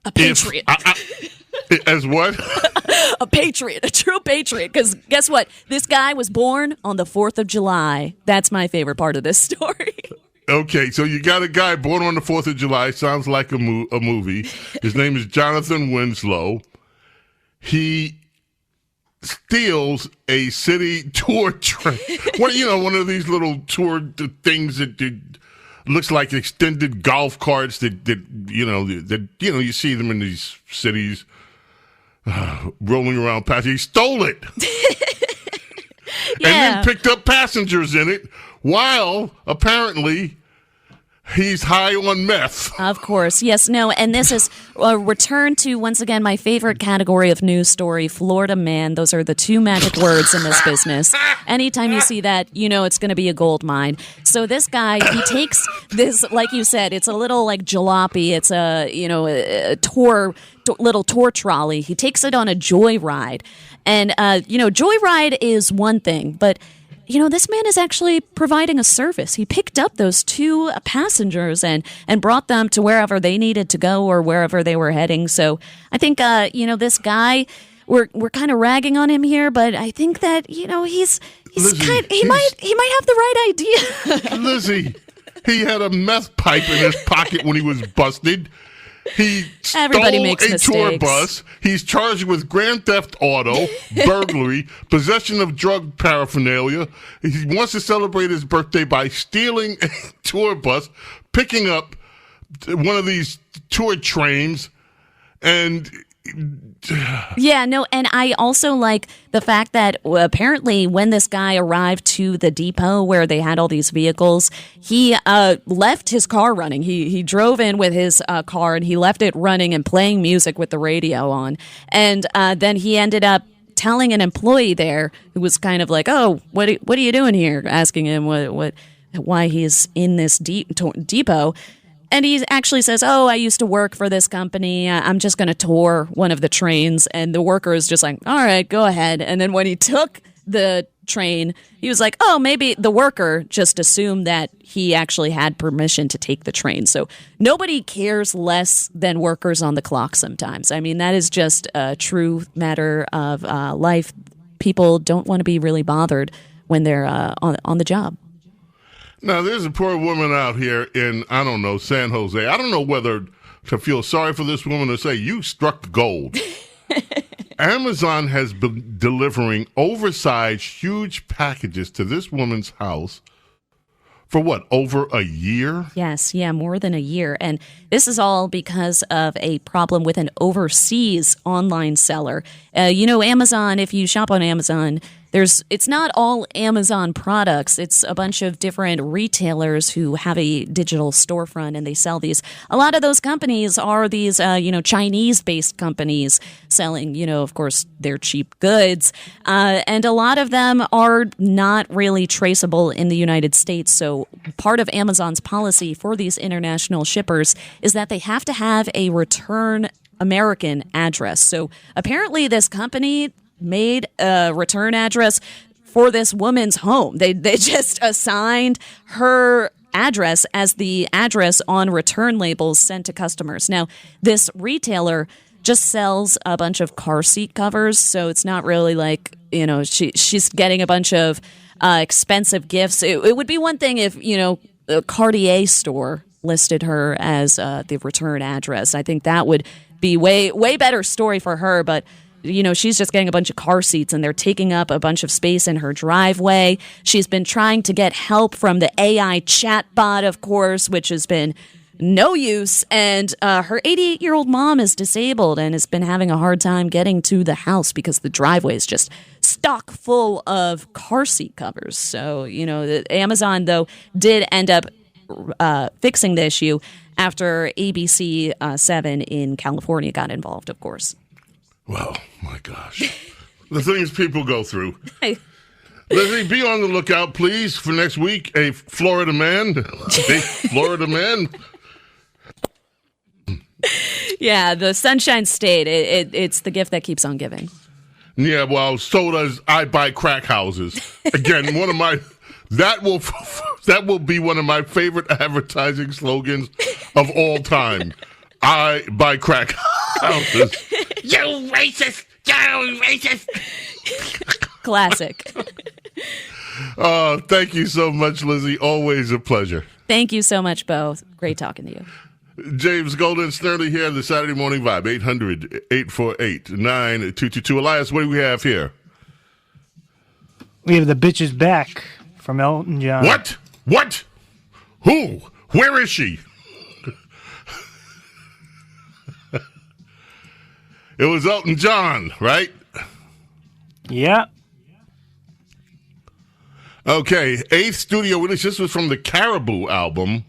A patriot. As what? A patriot, a true patriot. Because guess what? This guy was born on the 4th of July. That's my favorite part of this story. Okay, so you got a guy born on the 4th of July. Sounds like a movie. His name is Jonathan Winslow. He steals a city tour train. One of these little tour things that looks like extended golf carts that you see them in these cities rolling around past. He stole it. And then picked up passengers in it while apparently He's high on meth. Of course. Yes, no. And this is a return to, once again, my favorite category of news story, Florida man. Those are the two magic words in this business. Anytime you see that, you know it's going to be a gold mine. So this guy, he takes this, like you said, it's a little like jalopy. It's a little tour trolley. He takes it on a joyride. And, joyride is one thing, but this man is actually providing a service. He picked up those two passengers and brought them to wherever they needed to go or wherever they were heading. So I think, this guy, we're kind of ragging on him here, but I think that, he might have the right idea. Lizzie, he had a meth pipe in his pocket when he was busted. He Everybody stole makes a mistakes. tour bus. He's charged with grand theft auto, burglary, possession of drug paraphernalia. He wants to celebrate his birthday by stealing a tour bus, picking up one of these tour trains, and... Yeah, no, and I also like the fact that apparently when this guy arrived to the depot where they had all these vehicles, he left his car running. He drove in with his car and he left it running and playing music with the radio on. And then he ended up telling an employee there who was kind of like, "Oh, what are you doing here?" Asking him why he's in this depot. And he actually says, "Oh, I used to work for this company. I'm just going to tour one of the trains." And the worker is just like, "All right, go ahead." And then when he took the train, he was like, "Oh, maybe the worker just assumed that he actually had permission to take the train." So nobody cares less than workers on the clock sometimes. I mean, that is just a true matter of life. People don't want to be really bothered when they're on the job. Now, there's a poor woman out here in, I don't know, San Jose. I don't know whether to feel sorry for this woman or say, you struck gold. Amazon has been delivering oversized, huge packages to this woman's house for what, over a year? Yes, more than a year. And this is all because of a problem with an overseas online seller. Amazon, if you shop on Amazon, it's not all Amazon products. It's a bunch of different retailers who have a digital storefront and they sell these. A lot of those companies are these, Chinese-based companies selling, of course, their cheap goods. And a lot of them are not really traceable in the United States. So part of Amazon's policy for these international shippers is that they have to have a return American address. So apparently this company made a return address for this woman's home. They just assigned her address as the address on return labels sent to customers. Now, this retailer just sells a bunch of car seat covers, so it's not really like, she's getting a bunch of expensive gifts. It would be one thing if, a Cartier store listed her as the return address. I think that would be way better story for her, but she's just getting a bunch of car seats and they're taking up a bunch of space in her driveway. She's been trying to get help from the AI chatbot, of course, which has been no use. And her 88-year-old mom is disabled and has been having a hard time getting to the house because the driveway is just stock full of car seat covers. So, Amazon, though, did end up fixing the issue after ABC 7 in California got involved, of course. Well, my gosh. The things people go through. Lizzie, be on the lookout, please, for next week. A Florida man. Yeah, the Sunshine State. It's the gift that keeps on giving. Yeah, well, so does I buy crack houses. Again, that will be one of my favorite advertising slogans of all time. I buy crack houses. You racist! You racist! Classic. Thank you so much, Lizzie. Always a pleasure. Thank you so much, Bo. Great talking to you. James Golden, Snerdley here, the Saturday Morning Vibe, 800-848-9222. Elias, what do we have here? We have the bitches back from Elton John. What? Who? Where is she? It was Elton John, right? Yeah. Okay, 8th studio release. This was from the Caribou album.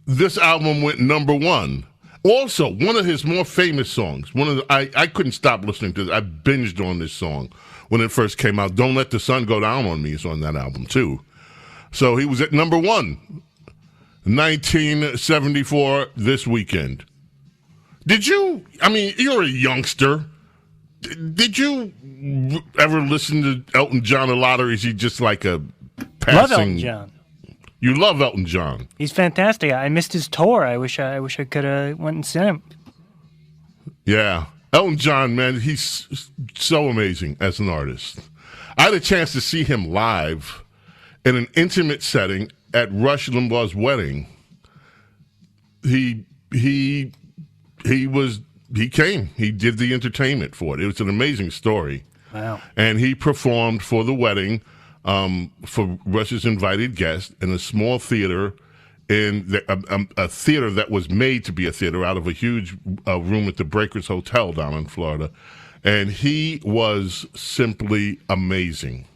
this album went number one. Also, one of his more famous songs, I couldn't stop listening to it. I binged on this song when it first came out. Don't Let the Sun Go Down on Me is on that album, too. So he was at number one, 1974, this weekend. You're a youngster. Did you ever listen to Elton John a lot, or is he just like a passing? Love Elton John. You love Elton John. He's fantastic. I missed his tour. I wish I could have went and seen him. Yeah. Elton John, man, he's so amazing as an artist. I had a chance to see him live in an intimate setting at Rush Limbaugh's wedding. He came. He did the entertainment for it. It was an amazing story. Wow. And he performed for the wedding for Rush's invited guests in a small theater, in a theater that was made to be a theater out of a huge room at the Breakers Hotel down in Florida. And he was simply amazing.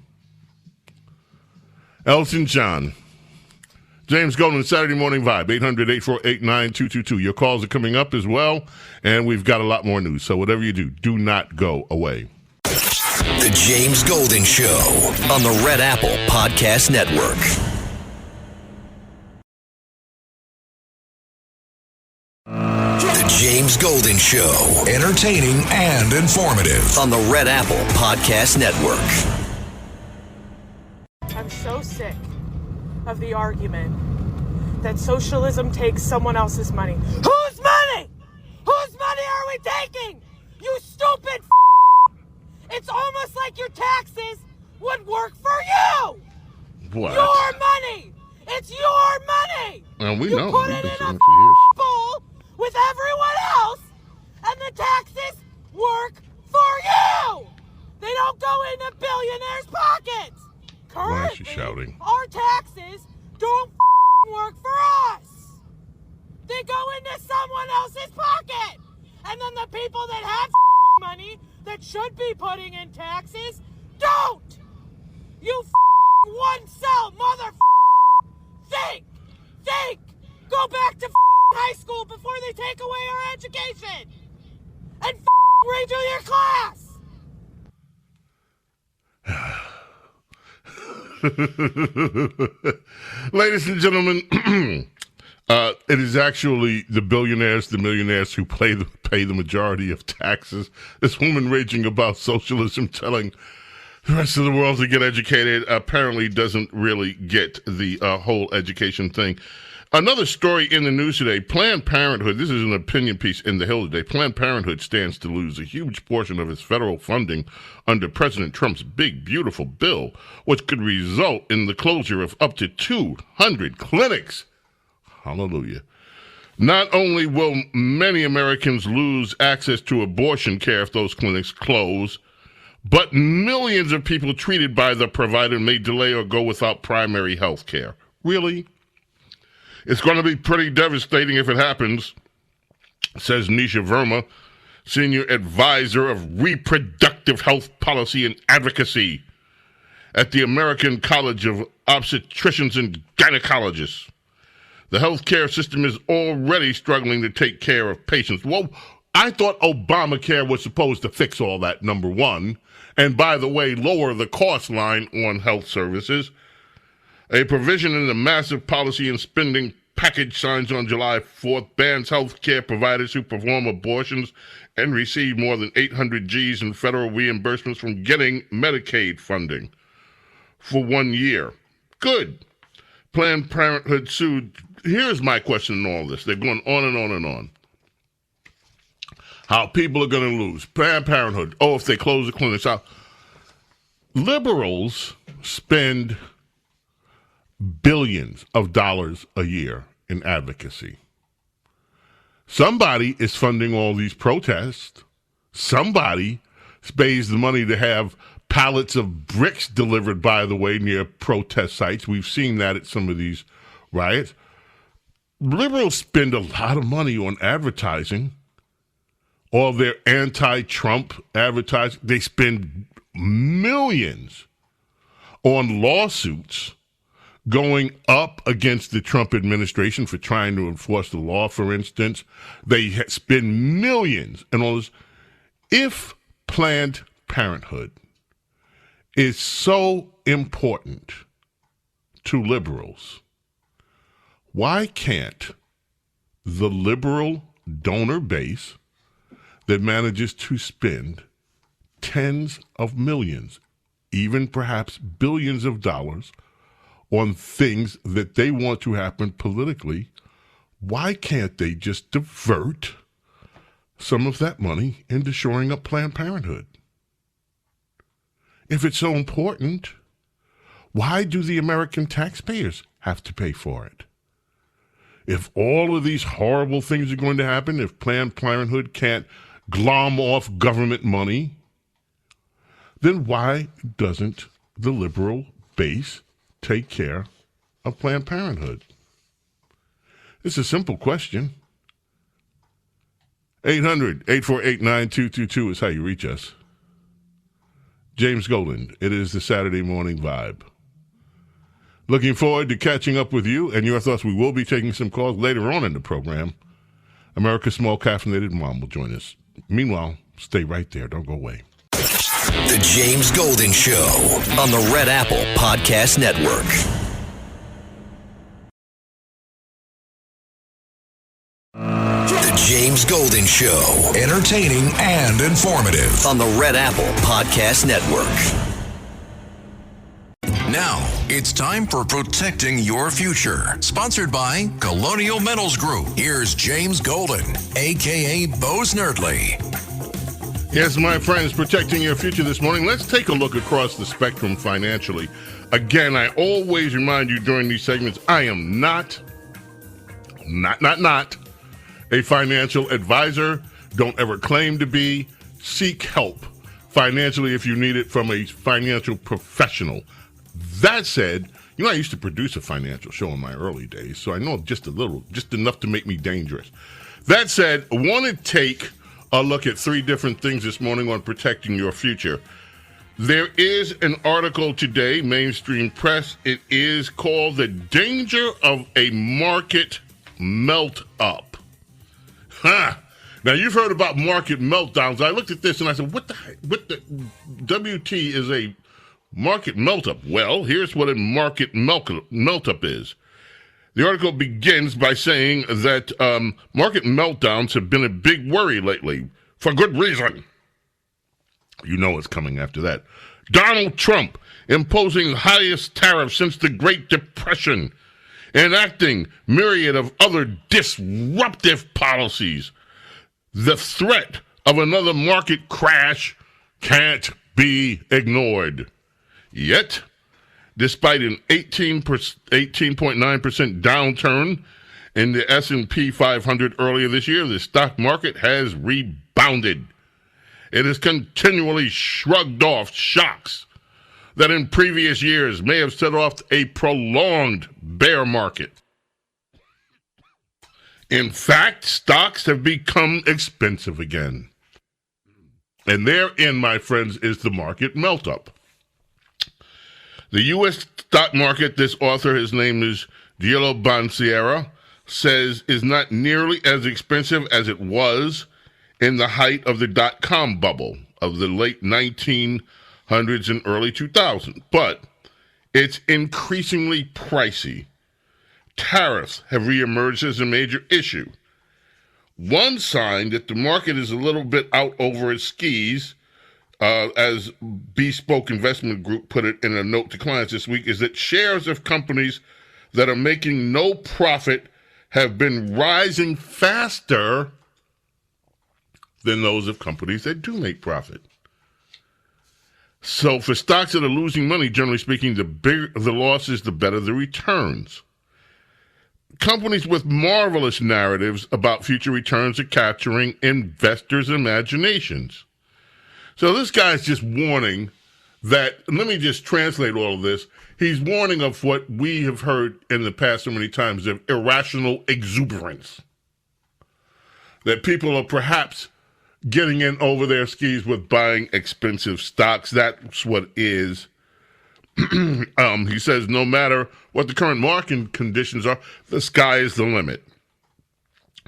Elton John. James Golden, Saturday Morning Vibe, 800-848-9222. Your calls are coming up as well, and we've got a lot more news. So whatever you do not go away. The James Golden Show on the Red Apple Podcast Network. The James Golden Show, entertaining and informative on the Red Apple Podcast Network. I'm so sick of the argument that socialism takes someone else's money. Whose money? Whose money are we taking? You stupid It's almost like your taxes would work for you. What? Your money. It's your money. Well, we you know. put We've it been in saying a it for years. bowl with everyone else, and the taxes work for you. They don't go into billionaires' pockets. Why is she Currently, shouting? our taxes don't work for us. They go into someone else's pocket. And then the people that have money that should be putting in taxes don't. You one-cell mother. Think. Go back to high school before they take away our education. And redo your class. Ladies and gentlemen, it is actually the billionaires, the millionaires who pay the majority of taxes. This woman raging about socialism, telling the rest of the world to get educated, apparently doesn't really get the whole education thing. Another story in the news today, Planned Parenthood, this is an opinion piece in The Hill today, Planned Parenthood stands to lose a huge portion of its federal funding under President Trump's big, beautiful bill, which could result in the closure of up to 200 clinics. Hallelujah. Not only will many Americans lose access to abortion care if those clinics close, but millions of people treated by the provider may delay or go without primary health care. Really? It's going to be pretty devastating if it happens, says Nisha Verma, Senior Advisor of Reproductive Health Policy and Advocacy at the American College of Obstetricians and Gynecologists. The healthcare system is already struggling to take care of patients. Well, I thought Obamacare was supposed to fix all that, number one. And by the way, lower the cost line on health services. A provision in the massive policy and spending package signed on July 4th bans health care providers who perform abortions and receive more than 800 G's in federal reimbursements from getting Medicaid funding for 1 year. Good. Planned Parenthood sued. Here's my question in all this. They're going on and on and on. How people are going to lose. Planned Parenthood. Oh, if they close the clinics out. Liberals spend billions of dollars a year in advocacy. Somebody is funding all these protests. Somebody pays the money to have pallets of bricks delivered, by the way, near protest sites. We've seen that at some of these riots. Liberals spend a lot of money on advertising. All their anti-Trump advertising. They spend millions on lawsuits going up against the Trump administration for trying to enforce the law, for instance. They spend millions and all this. If Planned Parenthood is so important to liberals, why can't the liberal donor base that manages to spend tens of millions, even perhaps billions of dollars on things that they want to happen politically, why can't they just divert some of that money into shoring up Planned Parenthood? If it's so important, why do the American taxpayers have to pay for it? If all of these horrible things are going to happen, if Planned Parenthood can't glom off government money, then why doesn't the liberal base take care of Planned Parenthood? It's a simple question. 800-848-9222 is how you reach us. James Golden, it is the Saturday Morning Vibe. Looking forward to catching up with you and your thoughts. We will be taking some calls later on in the program. America's Small Caffeinated Mom will join us. Meanwhile, stay right there. Don't go away. The James Golden Show on the Red Apple Podcast Network. The James Golden Show. Entertaining and informative on the Red Apple Podcast Network. Now, it's time for Protecting Your Future. Sponsored by Colonial Metals Group. Here's James Golden, a.k.a. Bo Snerdley. Yes, my friends, protecting your future this morning. Let's take a look across the spectrum financially. Again, I always remind you during these segments, I am not a financial advisor. Don't ever claim to be. Seek help financially if you need it from a financial professional. That said, you know, I used to produce a financial show in my early days, so I know just enough to make me dangerous. That said, I want to take a look at three different things this morning on protecting your future. There is an article today, mainstream press. It is called The Danger of a Market Melt-Up. Now, you've heard about market meltdowns. I looked at this and I said, what the WT is a market melt-up? Well, here's what a market melt-up is. The article begins by saying that market meltdowns have been a big worry lately, for good reason. You know what's coming after that. Donald Trump imposing highest tariffs since the Great Depression, enacting myriad of other disruptive policies. The threat of another market crash can't be ignored. Yet, despite an 18.9% downturn in the S&P 500 earlier this year, the stock market has rebounded. It has continually shrugged off shocks that in previous years may have set off a prolonged bear market. In fact, stocks have become expensive again. And therein, my friends, is the market melt-up. The U.S. stock market, this author, his name is Giulio Bonsiera, says is not nearly as expensive as it was in the height of the dot-com bubble of the late 1900s and early 2000s. But it's increasingly pricey. Tariffs have reemerged as a major issue. One sign that the market is a little bit out over its skis, as Bespoke Investment Group put it in a note to clients this week, is that shares of companies that are making no profit have been rising faster than those of companies that do make profit. So for stocks that are losing money, generally speaking, the bigger the losses, the better the returns. Companies with marvelous narratives about future returns are capturing investors' imaginations. So this guy's just warning that, let me just translate all of this. He's warning of what we have heard in the past so many times, of irrational exuberance. That people are perhaps getting in over their skis with buying expensive stocks. That's what is He says no matter what the current market conditions are, the sky is the limit.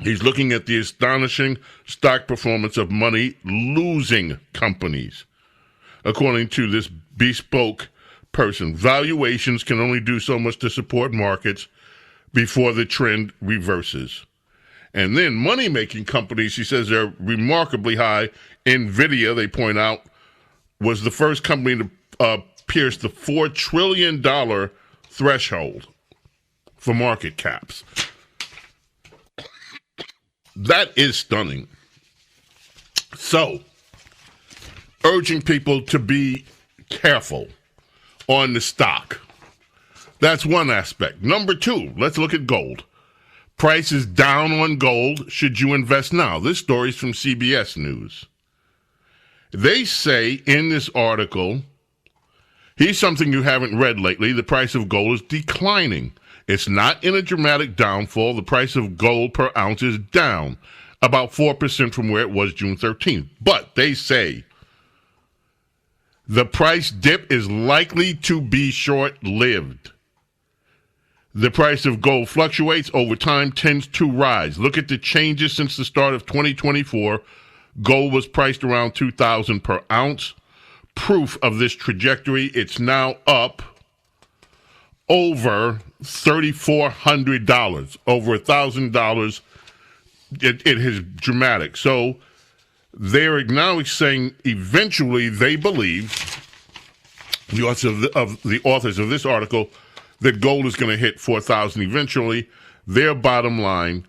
He's looking at the astonishing stock performance of money-losing companies. According to this bespoke person, valuations can only do so much to support markets before the trend reverses. And then money-making companies, he says, they're remarkably high. NVIDIA, they point out, was the first company to pierce the $4 trillion threshold for market caps. That is stunning. So, urging people to be careful on the stock. That's one aspect. Number two, let's look at gold. Price is down on gold. Should you invest now? This story is from CBS News. They say in this article, here's something you haven't read lately, the price of gold is declining. It's not in a dramatic downfall. The price of gold per ounce is down about 4% from where it was June 13th. But they say the price dip is likely to be short-lived. The price of gold fluctuates over time, tends to rise. Look at the changes since the start of 2024. Gold was priced around $2,000 per ounce. Proof of this trajectory, it's now up over $3,400, over $1,000. It is dramatic. So they're now saying eventually they believe, the authors of this article, that gold is going to hit $4,000 eventually. Their bottom line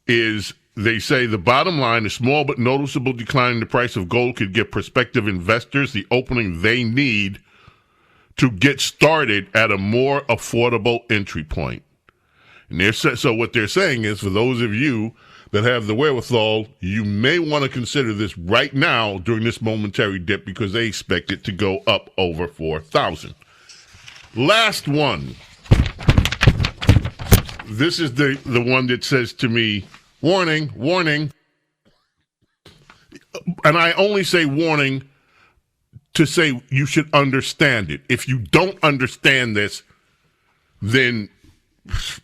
is, they say the bottom line, a small but noticeable decline in the price of gold could give prospective investors the opening they need to get started at a more affordable entry point. And so what they're saying is, for those of you that have the wherewithal, you may want to consider this right now during this momentary dip because they expect it to go up over 4,000. Last one. This is the one that says to me, warning, warning. And I only say warning to say you should understand it. If you don't understand this, then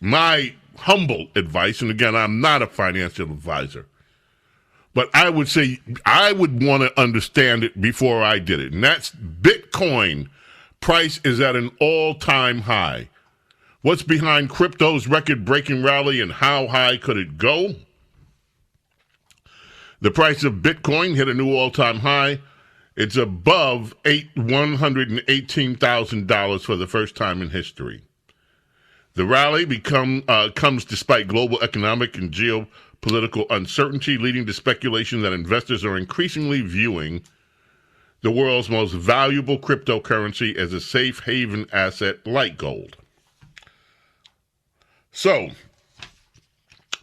my humble advice, and again, I'm not a financial advisor, but I would say I would want to understand it before I did it. And that's Bitcoin price is at an all-time high. What's behind crypto's record-breaking rally and how high could it go? The price of Bitcoin hit a new all-time high. It's above $118,000 for the first time in history. The rally comes despite global economic and geopolitical uncertainty, leading to speculation that investors are increasingly viewing the world's most valuable cryptocurrency as a safe haven asset like gold. So,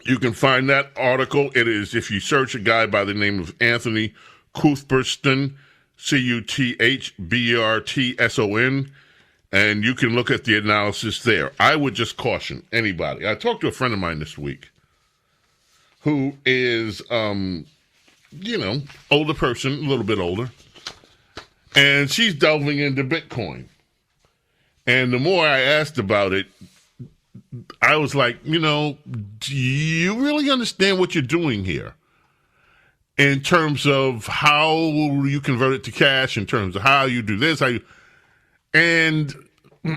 you can find that article. It is, if you search a guy by the name of Anthony Cuthbertson, Cuthbertson, and you can look at the analysis there. I would just caution anybody. I talked to a friend of mine this week who is, older person, a little bit older, and she's delving into Bitcoin. And the more I asked about it, I was like, do you really understand what you're doing here? In terms of how you convert it to cash, in terms of how you do this, and let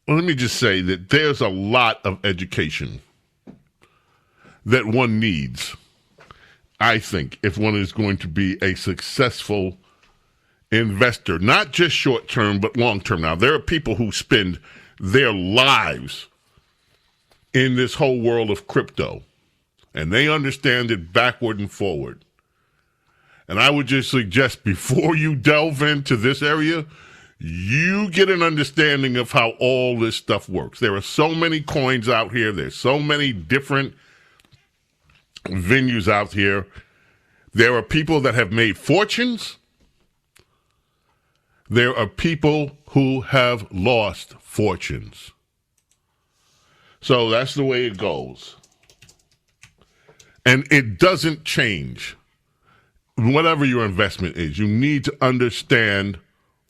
me just say that there's a lot of education that one needs, I think, if one is going to be a successful investor, not just short-term, but long-term. Now, there are people who spend their lives in this whole world of crypto, and they understand it backward and forward. And I would just suggest, before you delve into this area, you get an understanding of how all this stuff works. There are so many coins out here. There's so many different venues out here. There are people that have made fortunes. There are people who have lost fortunes. So that's the way it goes. And it doesn't change. Whatever your investment is, you need to understand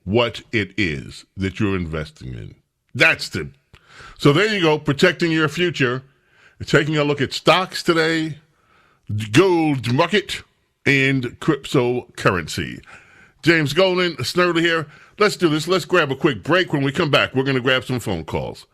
what it is that you're investing in. So there you go, protecting your future. Taking a look at stocks today, gold market, and cryptocurrency. James Golden, Snerdley here. Let's do this. Let's grab a quick break. When we come back, we're going to grab some phone calls.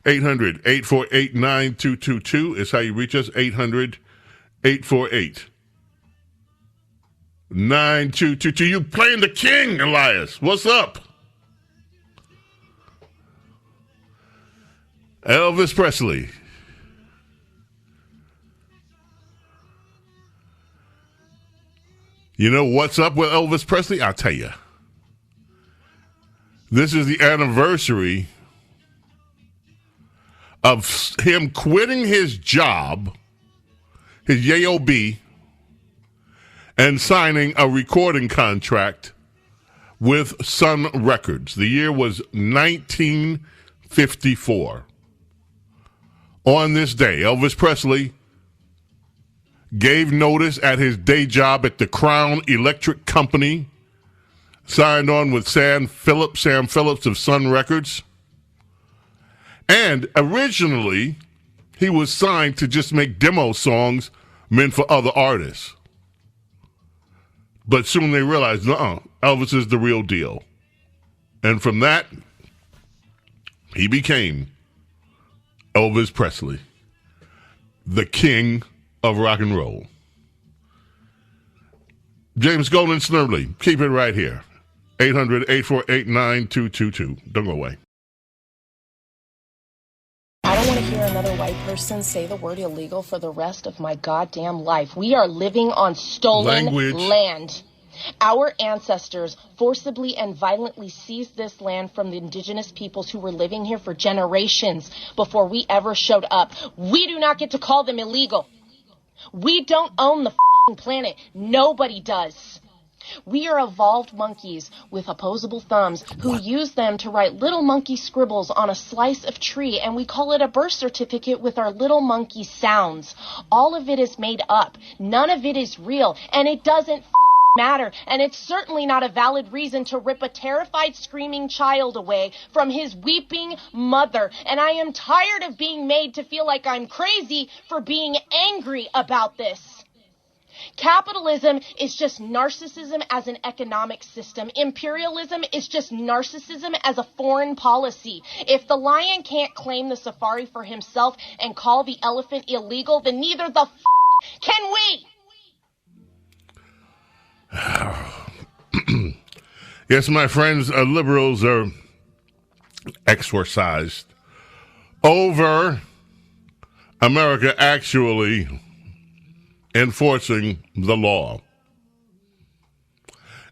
800-848-9222 is how you reach us. 800-848-9222. You playing the king, Elias. What's up? Elvis Presley. You know what's up with Elvis Presley? I'll tell you. This is the anniversary of him quitting his job, his JOB, and signing a recording contract with Sun Records. The year was 1954. On this day, Elvis Presley gave notice at his day job at the Crown Electric Company, signed on with Sam Phillips of Sun Records. And originally, he was signed to just make demo songs meant for other artists. But soon they realized, Elvis is the real deal. And from that, he became Elvis Presley, the king of rock and roll. James Golden, Snerdley. Keep it right here. 800-848-9222. Don't go away. I don't want to hear another white person say the word illegal for the rest of my goddamn life. We are living on stolen land. Our ancestors forcibly and violently seized this land from the indigenous peoples who were living here for generations before we ever showed up. We do not get to call them illegal. We don't own the planet. Nobody does. We are evolved monkeys with opposable thumbs who use them to write little monkey scribbles on a slice of tree, and we call it a birth certificate with our little monkey sounds. All of it is made up. None of it is real, and it doesn't matter, and it's certainly not a valid reason to rip a terrified, screaming child away from his weeping mother. And I am tired of being made to feel like I'm crazy for being angry about this. Capitalism is just narcissism as an economic system. Imperialism is just narcissism as a foreign policy. If the lion can't claim the safari for himself and call the elephant illegal, then neither the can we. Yes, my friends, liberals are exorcised over America actually enforcing the law.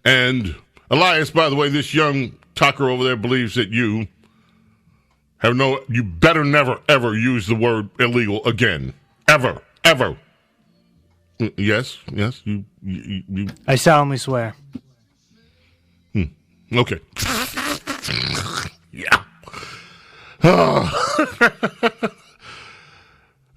And Elias, by the way, this young talker over there believes that you better never, ever use the word illegal again. Ever. Yes, you. I solemnly swear. Okay. Yeah.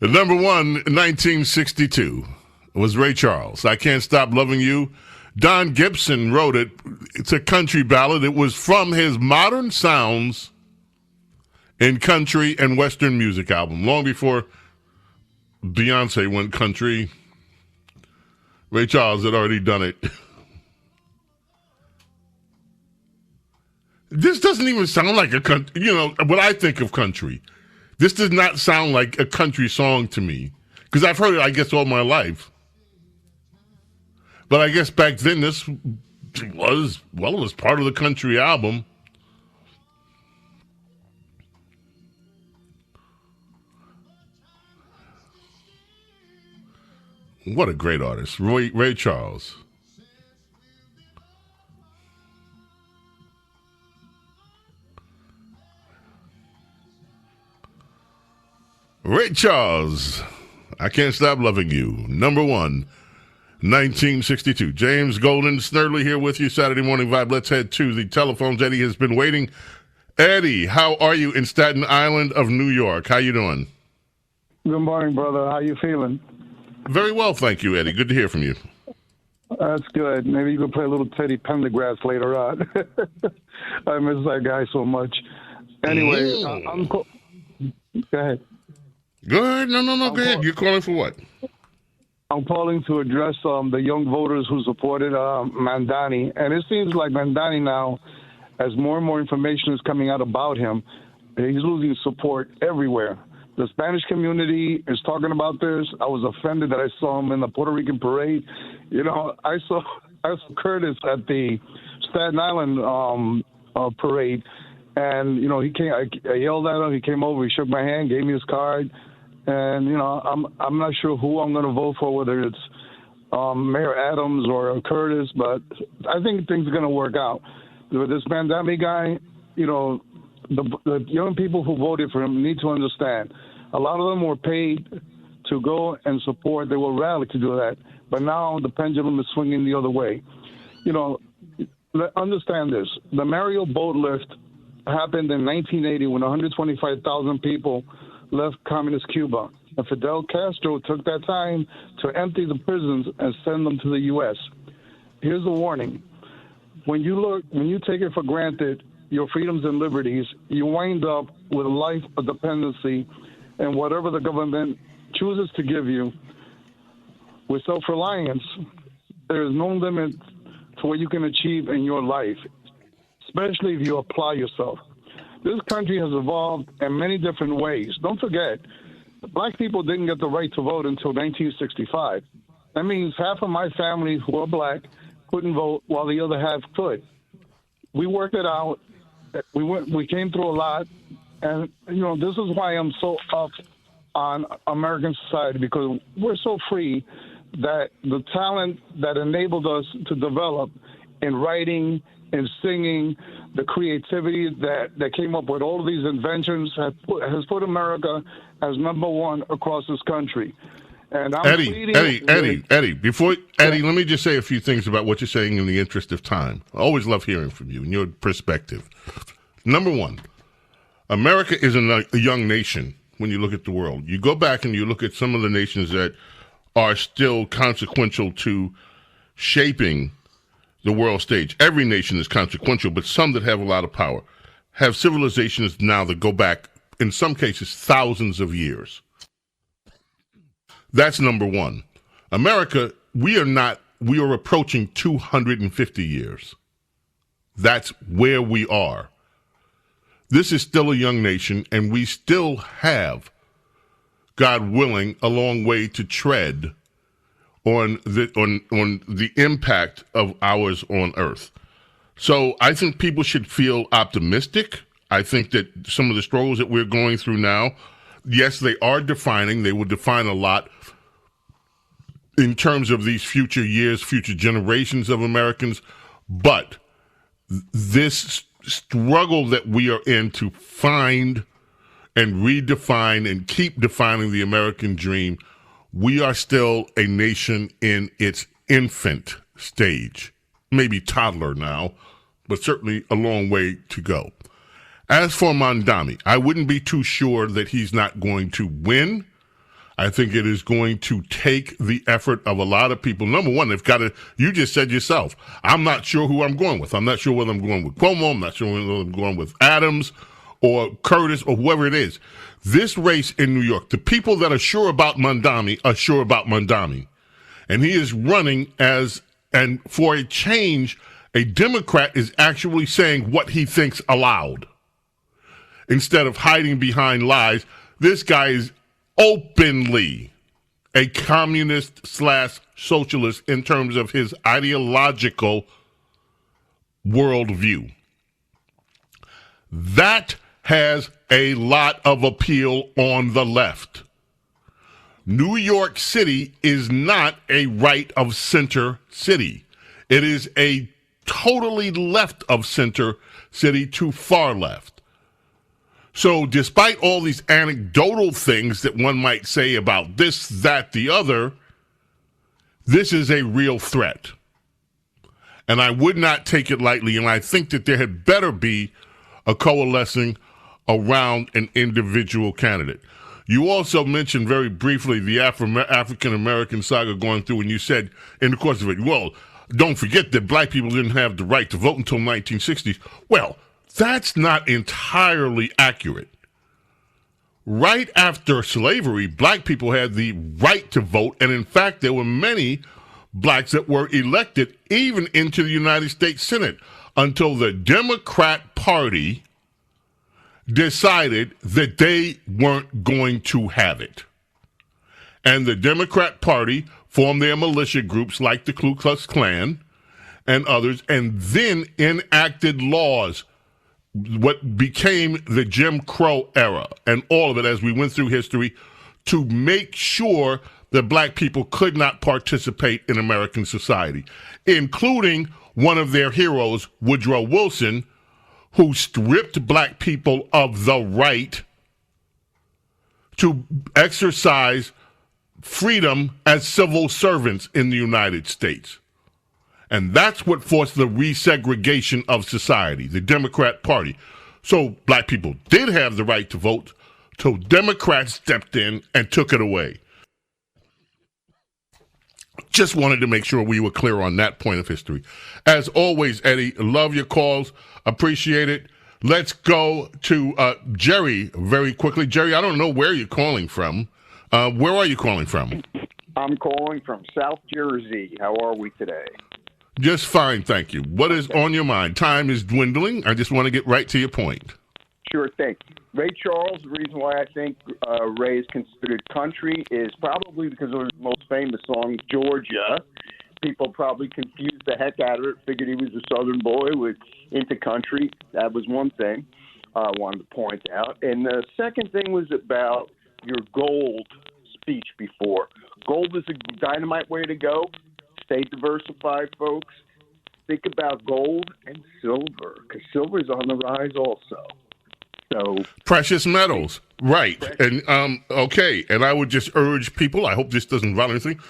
Number one, 1962, was Ray Charles. I Can't Stop Loving You. Don Gibson wrote it. It's a country ballad. It was from his Modern Sounds in Country and Western Music album, long before Beyonce went country. Ray Charles had already done it. This doesn't even sound like a country, what I think of country. This does not sound like a country song to me, because I've heard it, I guess, all my life. But I guess back then this was part of the country album. What a great artist, Ray Charles. Ray Charles, I Can't Stop Loving You. Number one, 1962. James Golden, Snerdley here with you, Saturday Morning Vibe. Let's head to the telephones. Eddie has been waiting. Eddie, how are you in Staten Island of New York? How you doing? Good morning, brother. How you feeling? Very well, thank you, Eddie. Good to hear from you. That's good. Maybe you can play a little Teddy Pendergrass later on. I miss that guy so much. Anyway, go ahead. Go ahead. No. Go ahead. You're calling for what? I'm calling to address the young voters who supported Mandani. And it seems like Mandani now, as more and more information is coming out about him, he's losing support everywhere. The Spanish community is talking about this. I was offended that I saw him in the Puerto Rican parade. I saw Curtis at the Staten Island parade, and he came. I yelled at him. He came over. He shook my hand, gave me his card, and I'm not sure who I'm going to vote for, whether it's Mayor Adams or Curtis, but I think things are going to work out. With this Mandani guy, the young people who voted for him need to understand. A lot of them were paid to go and support. They were rallied to do that. But now the pendulum is swinging the other way. Understand this. The Mario boat lift happened in 1980 when 125,000 people left communist Cuba. And Fidel Castro took that time to empty the prisons and send them to the U.S. Here's the warning. When you take it for granted, your freedoms and liberties, you wind up with a life of dependency, and whatever the government chooses to give you, with self-reliance, there is no limit to what you can achieve in your life, especially if you apply yourself. This country has evolved in many different ways. Don't forget, black people didn't get the right to vote until 1965. That means half of my family who are black couldn't vote while the other half could. We worked it out. We came through a lot, and this is why I'm so up on American society, because we're so free that the talent that enabled us to develop in writing and singing, the creativity that came up with all of these inventions has put America as number one across this country. And I'm Eddie, let me just say a few things about what you're saying in the interest of time. I always love hearing from you and your perspective. Number one, America is a young nation when you look at the world. You go back and you look at some of the nations that are still consequential to shaping the world stage. Every nation is consequential, but some that have a lot of power have civilizations now that go back, in some cases, thousands of years. That's number one. America, we are approaching 250 years. That's where we are. This is still a young nation, and we still have, God willing, a long way to tread on the impact of ours on Earth. So I think people should feel optimistic. I think that some of the struggles that we're going through now, yes, they are defining. They will define a lot in terms of these future years, future generations of Americans. But this struggle that we are in to find and redefine and keep defining the American dream, we are still a nation in its infant stage, maybe toddler now, but certainly a long way to go. As for Mandani, I wouldn't be too sure that he's not going to win. I think it is going to take the effort of a lot of people. Number one, they've got to, you just said yourself, I'm not sure who I'm going with. I'm not sure whether I'm going with Cuomo. I'm not sure whether I'm going with Adams or Curtis or whoever it is. This race in New York, the people that are sure about Mandani are sure about Mandani. And he is running and for a change, a Democrat is actually saying what he thinks aloud. Instead of hiding behind lies, this guy is openly a communist/socialist in terms of his ideological worldview. That has a lot of appeal on the left. New York City is not a right-of-center city. It is a totally left-of-center city to far left. So despite all these anecdotal things that one might say about this, that, the other, this is a real threat. And I would not take it lightly, and I think that there had better be a coalescing around an individual candidate. You also mentioned very briefly the African-American saga going through, and you said in the course of it, well, don't forget that black people didn't have the right to vote until 1960s. Well, that's not entirely accurate. Right after slavery, black people had the right to vote, and in fact, there were many blacks that were elected even into the United States Senate until the Democrat Party decided that they weren't going to have it. And the Democrat Party formed their militia groups like the Ku Klux Klan and others, and then enacted laws, what became the Jim Crow era, and all of it as we went through history, to make sure that black people could not participate in American society, including one of their heroes, Woodrow Wilson, who stripped black people of the right to exercise freedom as civil servants in the United States. And that's what forced the resegregation of society, the Democrat Party. So black people did have the right to vote, so Democrats stepped in and took it away. Just wanted to make sure we were clear on that point of history. As always, Eddie, love your calls. Appreciate it. Let's go to Jerry very quickly. Jerry, I don't know where you're calling from. Where are you calling from? I'm calling from South Jersey. How are we today? Just fine, thank you. What is on your mind? Time is dwindling. I just want to get right to your point. Sure thing. Ray Charles, the reason why I think Ray is considered country is probably because of his most famous song, Georgia. People probably confused the heck out of it, figured he was a Southern boy into country. That was one thing I wanted to point out. And the second thing was about your gold speech before. Gold is a dynamite way to go. Stay diversified, folks. Think about gold and silver, because silver is on the rise also. So precious metals, right? And okay, and I would just urge people. I hope this doesn't violate anything.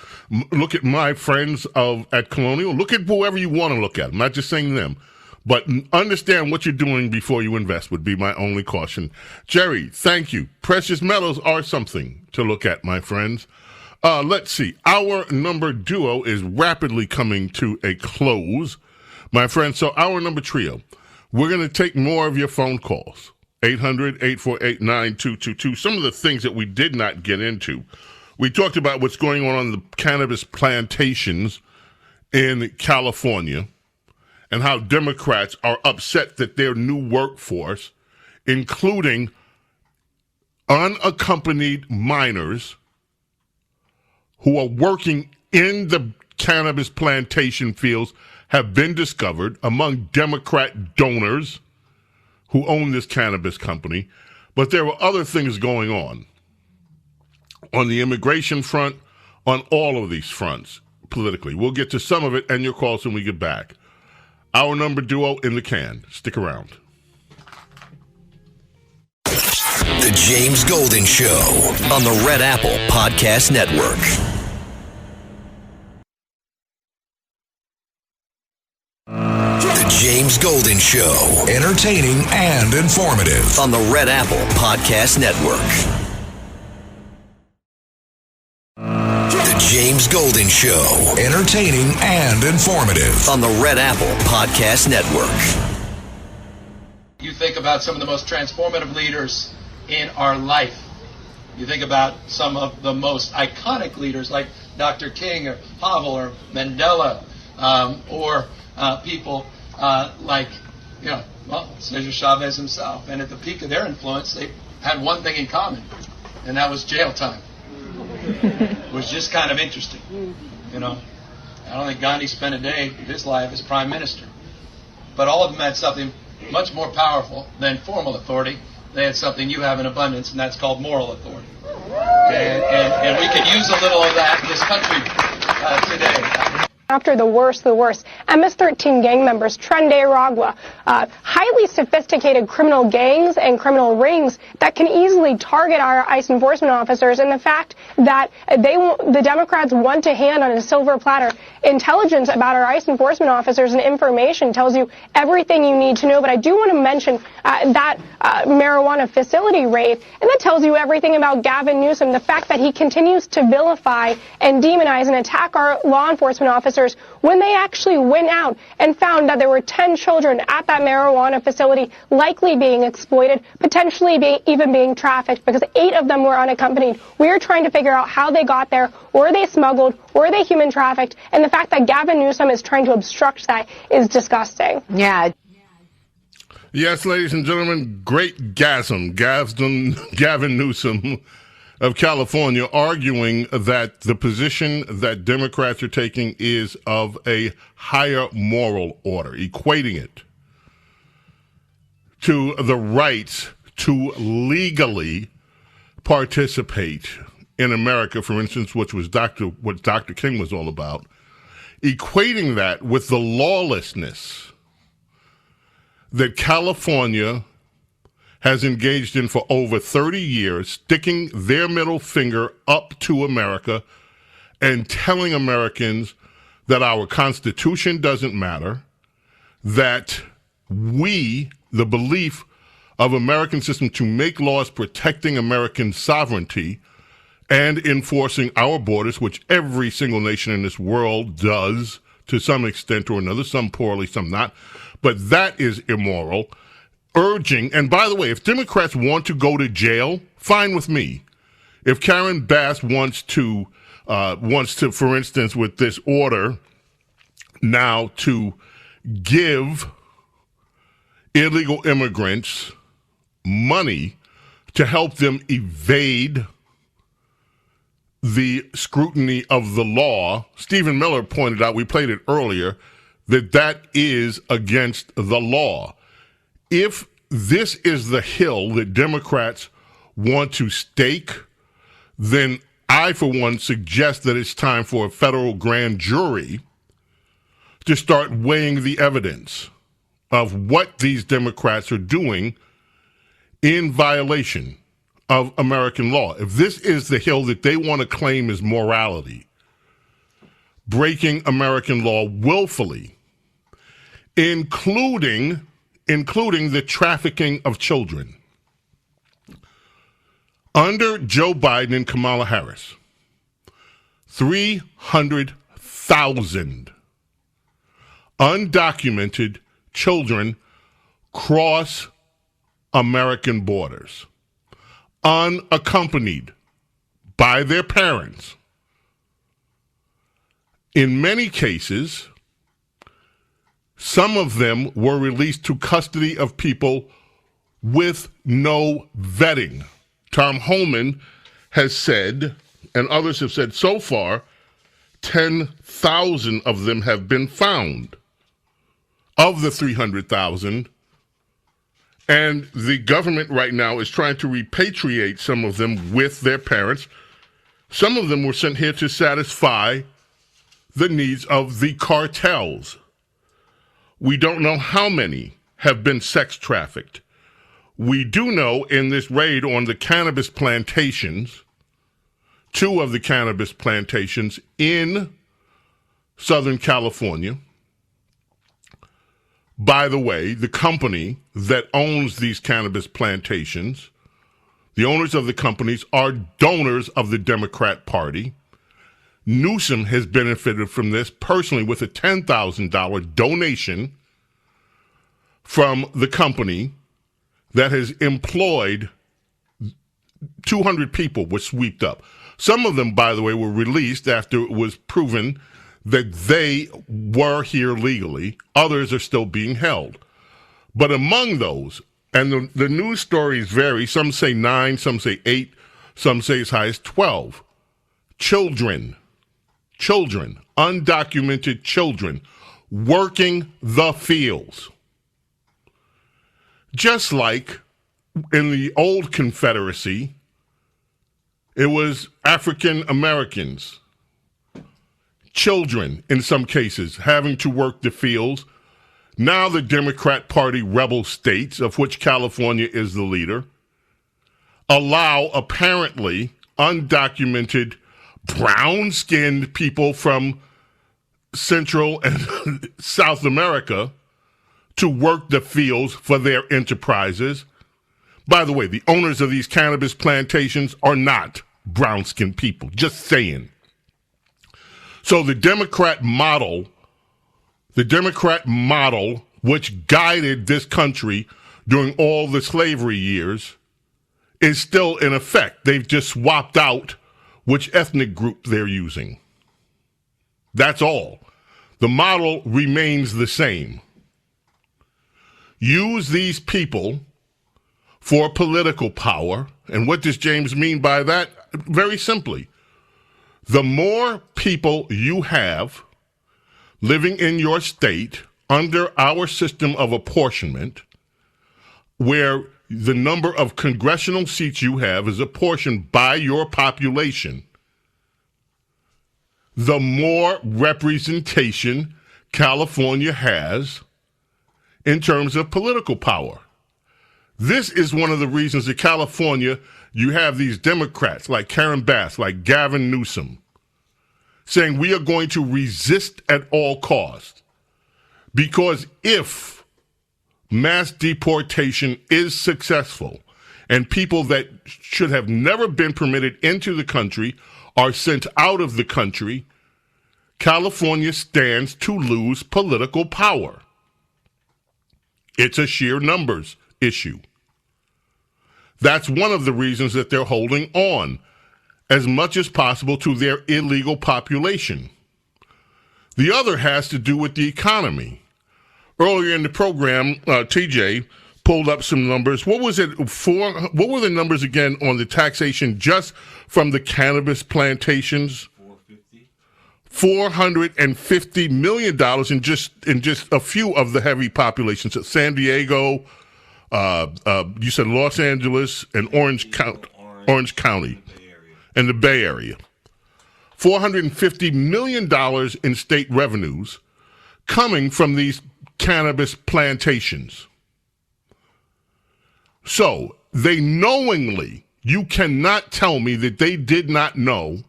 Look at my friends at Colonial. Look at whoever you want to look at. I'm not just saying them, but understand what you're doing before you invest. Would be my only caution. Jerry, thank you. Precious metals are something to look at, my friends. Let's see. Our number duo is rapidly coming to a close, my friends. So our number trio, we're going to take more of your phone calls. 800-848-9222. Some of the things that we did not get into. We talked about what's going on the cannabis plantations in California and how Democrats are upset that their new workforce, including unaccompanied minors who are working in the cannabis plantation fields, have been discovered among Democrat donors who own this cannabis company. But there were other things going on the immigration front, on all of these fronts politically. We'll get to some of it and your calls when we get back. Our number duo in the can. Stick around. The James Golden Show on the Red Apple Podcast Network. The James Golden Show, entertaining and informative on the Red Apple Podcast Network. The James Golden Show, entertaining and informative on the Red Apple Podcast Network. You think about some of the most transformative leaders in our life. You think about some of the most iconic leaders like Dr. King or Havel or Mandela, or people like, Cesar Chavez himself. And at the peak of their influence, they had one thing in common, and that was jail time. It was just kind of interesting. I don't think Gandhi spent a day of his life as prime minister. But all of them had something much more powerful than formal authority. They had something you have in abundance, and that's called moral authority. And we could use a little of that in this country today. after the worst. MS-13 gang members, Trende Aragua, highly sophisticated criminal gangs and criminal rings that can easily target our ICE enforcement officers. And the fact that the Democrats want to hand on a silver platter intelligence about our ICE enforcement officers and information tells you everything you need to know. But I do want to mention that marijuana facility raid, and that tells you everything about Gavin Newsom, the fact that he continues to vilify and demonize and attack our law enforcement officers when they actually went out and found that there were 10 children at that marijuana facility likely being exploited, potentially even being trafficked, because 8 of them were unaccompanied. We are trying to figure out how they got there. Were they smuggled? Were they human trafficked? And the fact that Gavin Newsom is trying to obstruct that is disgusting. Yeah. Yes, ladies and gentlemen, great Gavin Newsom of California arguing that the position that Democrats are taking is of a higher moral order, equating it to the rights to legally participate in America, for instance, which was what Dr. King was all about, equating that with the lawlessness that California has engaged in for over 30 years, sticking their middle finger up to America and telling Americans that our Constitution doesn't matter, that the belief of American system to make laws protecting American sovereignty and enforcing our borders, which every single nation in this world does to some extent or another, some poorly, some not, but that is immoral. Urging, and by the way, if Democrats want to go to jail, fine with me. If Karen Bass wants to, for instance, with this order now to give illegal immigrants money to help them evade the scrutiny of the law, Stephen Miller pointed out, we played it earlier, that is against the law. If this is the hill that Democrats want to stake, then I, for one, suggest that it's time for a federal grand jury to start weighing the evidence of what these Democrats are doing in violation of American law. If this is the hill that they want to claim as morality, breaking American law willfully, including the trafficking of children. Under Joe Biden and Kamala Harris, 300,000 undocumented children cross American borders, unaccompanied by their parents. In many cases, some of them were released to custody of people with no vetting. Tom Homan has said, and others have said, so far, 10,000 of them have been found of the 300,000. And the government right now is trying to repatriate some of them with their parents. Some of them were sent here to satisfy the needs of the cartels. We don't know how many have been sex trafficked. We do know in this raid on the cannabis plantations, 2 of the cannabis plantations in Southern California. By the way, the company that owns these cannabis plantations, the owners of the companies are donors of the Democrat Party. Newsom has benefited from this personally with a $10,000 donation from the company that has employed 200 people were swept up. Some of them, by the way, were released after it was proven that they were here legally. Others are still being held. But among those, and the news stories vary, some say 9, some say 8, some say as high as 12. Children, undocumented children, working the fields. Just like in the old Confederacy, it was African Americans, children, in some cases, having to work the fields. Now the Democrat Party rebel states, of which California is the leader, allow apparently undocumented brown-skinned people from Central and South America to work the fields for their enterprises. By the way, the owners of these cannabis plantations are not brown-skinned people, just saying. So the Democrat model, which guided this country during all the slavery years, is still in effect. They've just swapped out which ethnic group they're using. That's all. The model remains the same. Use these people for political power. And what does James mean by that? Very simply, the more people you have living in your state under our system of apportionment, where the number of congressional seats you have is apportioned by your population, the more representation California has in terms of political power. This is one of the reasons that California, you have these Democrats like Karen Bass, like Gavin Newsom, saying we are going to resist at all costs. Because if mass deportation is successful and people that should have never been permitted into the country are sent out of the country, California stands to lose political power. It's a sheer numbers issue. That's one of the reasons that they're holding on as much as possible to their illegal population. The other has to do with the economy. Earlier in the program, TJ pulled up some numbers. What was it for? What were the numbers again on the taxation just from the cannabis plantations? $450 million in just a few of the heavy populations. San Diego, you said Los Angeles and Orange County, and the Bay Area. $450 million in state revenues coming from these cannabis plantations. So they knowingly, you cannot tell me that they did not know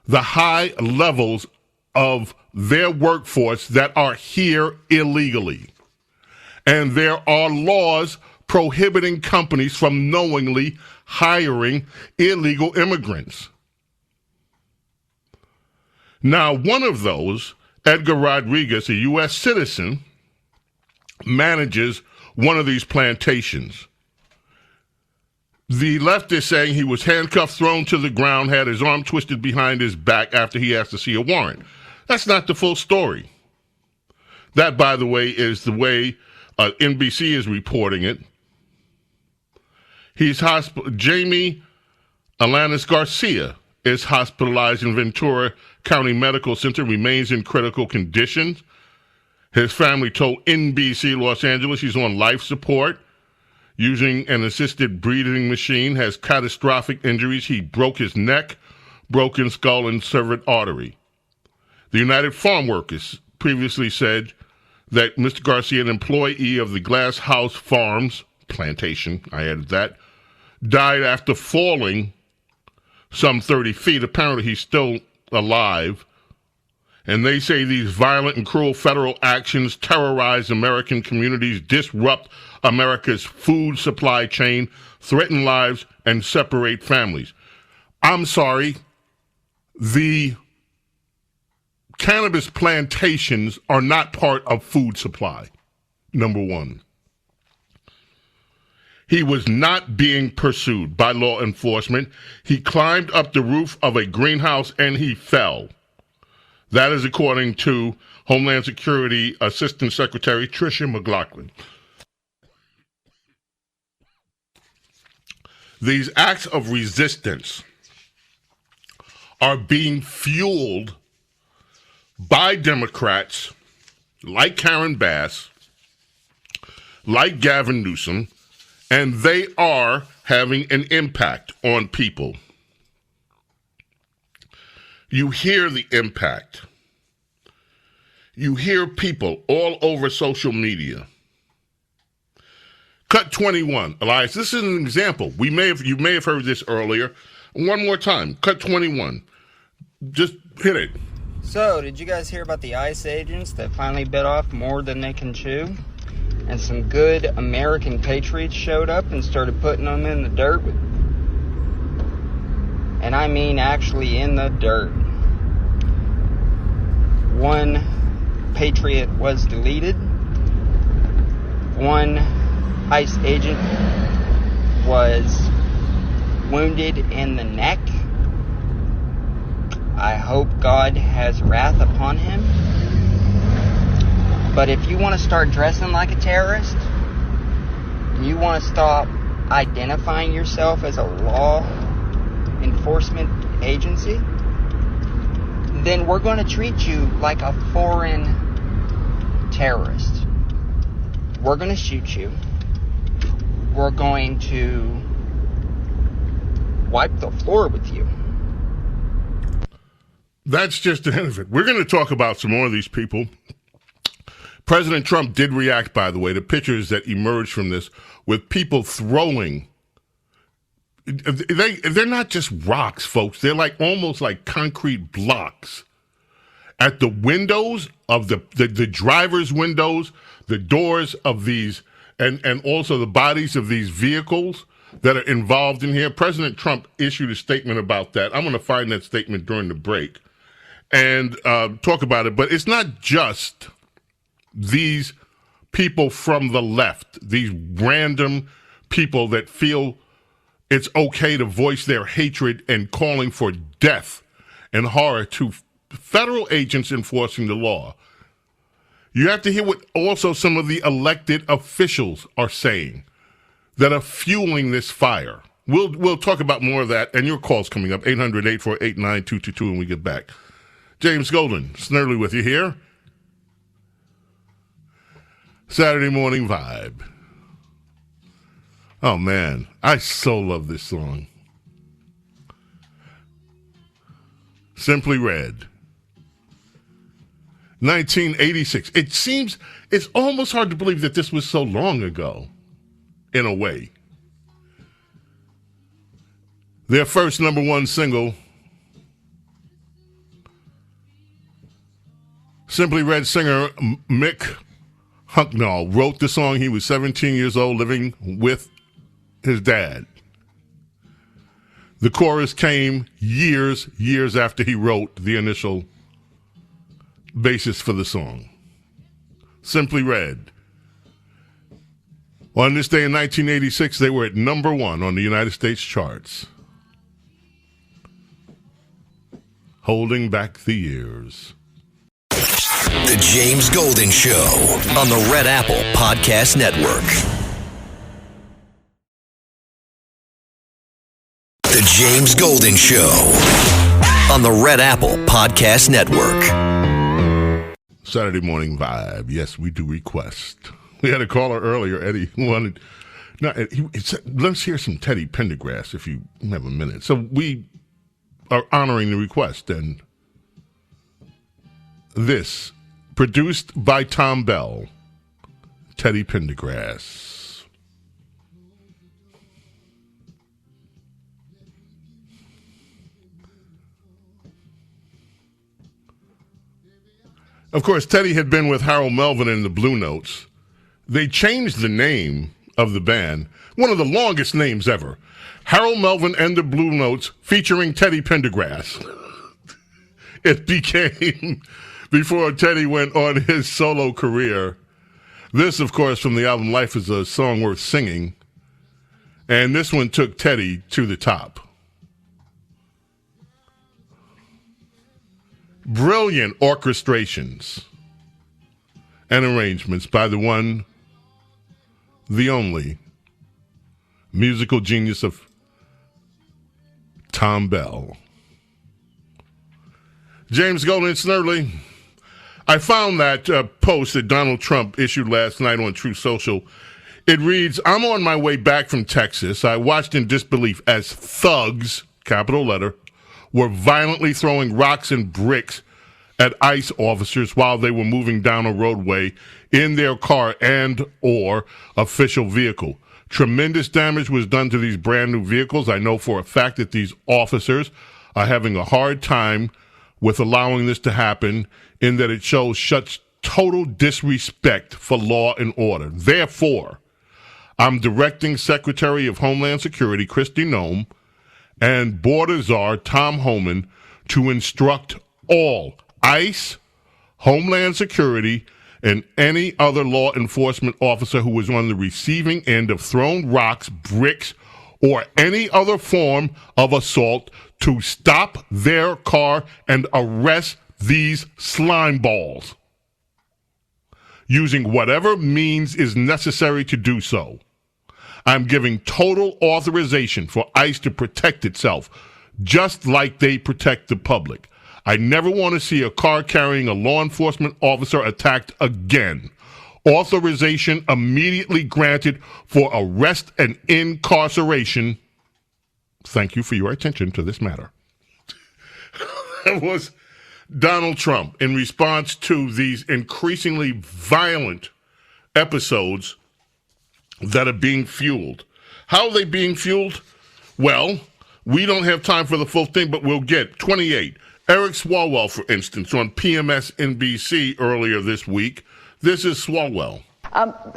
the high levels of their workforce that are here illegally. And there are laws prohibiting companies from knowingly hiring illegal immigrants. Now, one of those, Edgar Rodriguez, a U.S. citizen, manages one of these plantations. The left is saying he was handcuffed, thrown to the ground, had his arm twisted behind his back after he asked to see a warrant. That's not the full story. That, by the way, is the way NBC is reporting it. Jamie Alanis Garcia is hospitalized in Ventura County Medical Center, remains in critical condition. His family told NBC Los Angeles he's on life support, using an assisted breathing machine, has catastrophic injuries. He broke his neck, broken skull, and severed artery. The United Farm Workers previously said that Mr. Garcia, an employee of the Glass House Farms plantation, I added that, died after falling some 30 feet. Apparently he's still alive. And they say these violent and cruel federal actions terrorize American communities, disrupt America's food supply chain, threaten lives, and separate families. I'm sorry. The cannabis plantations are not part of food supply, number one. He was not being pursued by law enforcement. He climbed up the roof of a greenhouse and he fell. That is according to Homeland Security Assistant Secretary Tricia McLaughlin. These acts of resistance are being fueled by Democrats like Karen Bass, like Gavin Newsom, and they are having an impact on people. you hear the impact. You hear people all over social media. Cut 21. Elias, this is an example. You may have heard this earlier. One more time. Cut 21. Just hit it. So, did you guys hear about the ICE agents that finally bit off more than they can chew? And some good American patriots showed up and started putting them in the dirt. And I mean actually in the dirt. One patriot was deleted. One ICE agent was wounded in the neck. I hope God has wrath upon him. But if you want to start dressing like a terrorist, and you want to stop identifying yourself as a law enforcement agency, then we're going to treat you like a foreign terrorist. We're going to shoot you. We're going to wipe the floor with you. That's just the end of it. We're going to talk about some more of these people. President Trump did react, by the way, to pictures that emerged from this with people throwing. They're not just rocks, folks. They're like almost like concrete blocks at the windows of the driver's windows, the doors of these, and also the bodies of these vehicles that are involved in here. President Trump issued a statement about that. I'm going to find that statement during the break and talk about it. But it's not just these people from the left, these random people that feel it's okay to voice their hatred and calling for death and horror to federal agents enforcing the law. You have to hear what also some of the elected officials are saying that are fueling this fire. We'll talk about more of that, and your calls coming up, 800-848-9222 when we get back. James Golden, Snerdley with you here. Saturday Morning Vibe. Oh, man, I so love this song. Simply Red. 1986. It's almost hard to believe that this was so long ago, in a way. Their first number one single, Simply Red singer Mick Hucknall wrote the song. He was 17 years old, living with his dad. The chorus came years after he wrote the initial basis for the song. Simply Red. On this day in 1986, they were at number one on the United States charts. Holding back the years. The James Golden Show on the Red Apple Podcast Network. The James Golden Show on the Red Apple Podcast Network. Saturday Morning Vibe. Yes, we do request. We had a caller earlier, Eddie, who wanted. Now, he said, let's hear some Teddy Pendergrass if you have a minute. So we are honoring the request, and this, produced by Tom Bell, Teddy Pendergrass. Of course, Teddy had been with Harold Melvin in the Blue Notes. They changed the name of the band, one of the longest names ever. Harold Melvin and the Blue Notes featuring Teddy Pendergrass. It became, before Teddy went on his solo career. This, of course, from the album Life is a Song Worth Singing. And this one took Teddy to the top. Brilliant orchestrations and arrangements by the one, the only, musical genius of Tom Bell. James Golden, Snerdley. I found that post that Donald Trump issued last night on True Social. It reads, I'm on my way back from Texas. I watched in disbelief as thugs, capital letter, were violently throwing rocks and bricks at ICE officers while they were moving down a roadway in their car and or official vehicle. Tremendous damage was done to these brand new vehicles. I know for a fact that these officers are having a hard time with allowing this to happen, in that it shows such total disrespect for law and order. Therefore, I'm directing Secretary of Homeland Security Kristi Noem and Border Czar Tom Homan to instruct all ICE, Homeland Security, and any other law enforcement officer who is on the receiving end of thrown rocks, bricks, or any other form of assault to stop their car and arrest these slime balls, using whatever means is necessary to do so. I'm giving total authorization for ICE to protect itself, just like they protect the public. I never want to see a car carrying a law enforcement officer attacked again. Authorization immediately granted for arrest and incarceration. Thank you for your attention to this matter. That was Donald Trump in response to these increasingly violent episodes that are being fueled. How are they being fueled? Well, we don't have time for the full thing, but we'll get 28. Eric Swalwell, for instance, on PMS NBC earlier this week. This is Swalwell.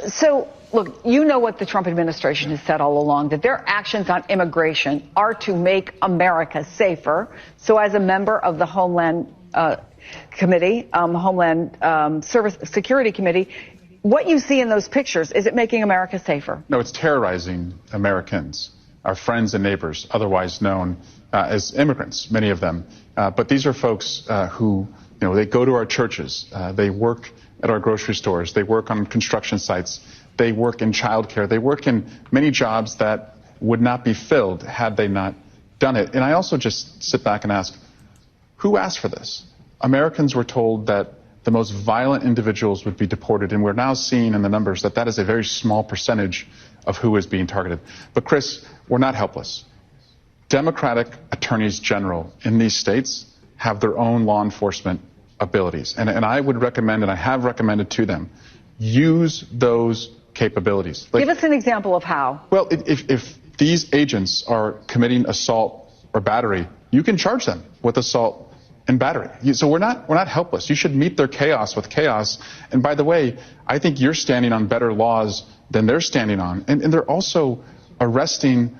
So, look, you know what the Trump administration has said all along, that their actions on immigration are to make America safer. So as a member of the Homeland Committee, Homeland Security Committee, what you see in those pictures, is it making America safer? No, it's terrorizing Americans, our friends and neighbors, otherwise known as immigrants, many of them. But these are folks who, they go to our churches, they work at our grocery stores, they work on construction sites, they work in childcare, they work in many jobs that would not be filled had they not done it. And I also just sit back and ask, who asked for this? Americans were told that the most violent individuals would be deported, and we're now seeing in the numbers that that is a very small percentage of who is being targeted. But Chris, we're not helpless. Democratic attorneys general in these states have their own law enforcement abilities. And I would recommend, and I have recommended to them, use those capabilities. Give us an example of how. Well, if these agents are committing assault or battery, you can charge them with assault and battery. So we're not helpless. You should meet their chaos with chaos. And by the way, I think you're standing on better laws than they're standing on. And they're also arresting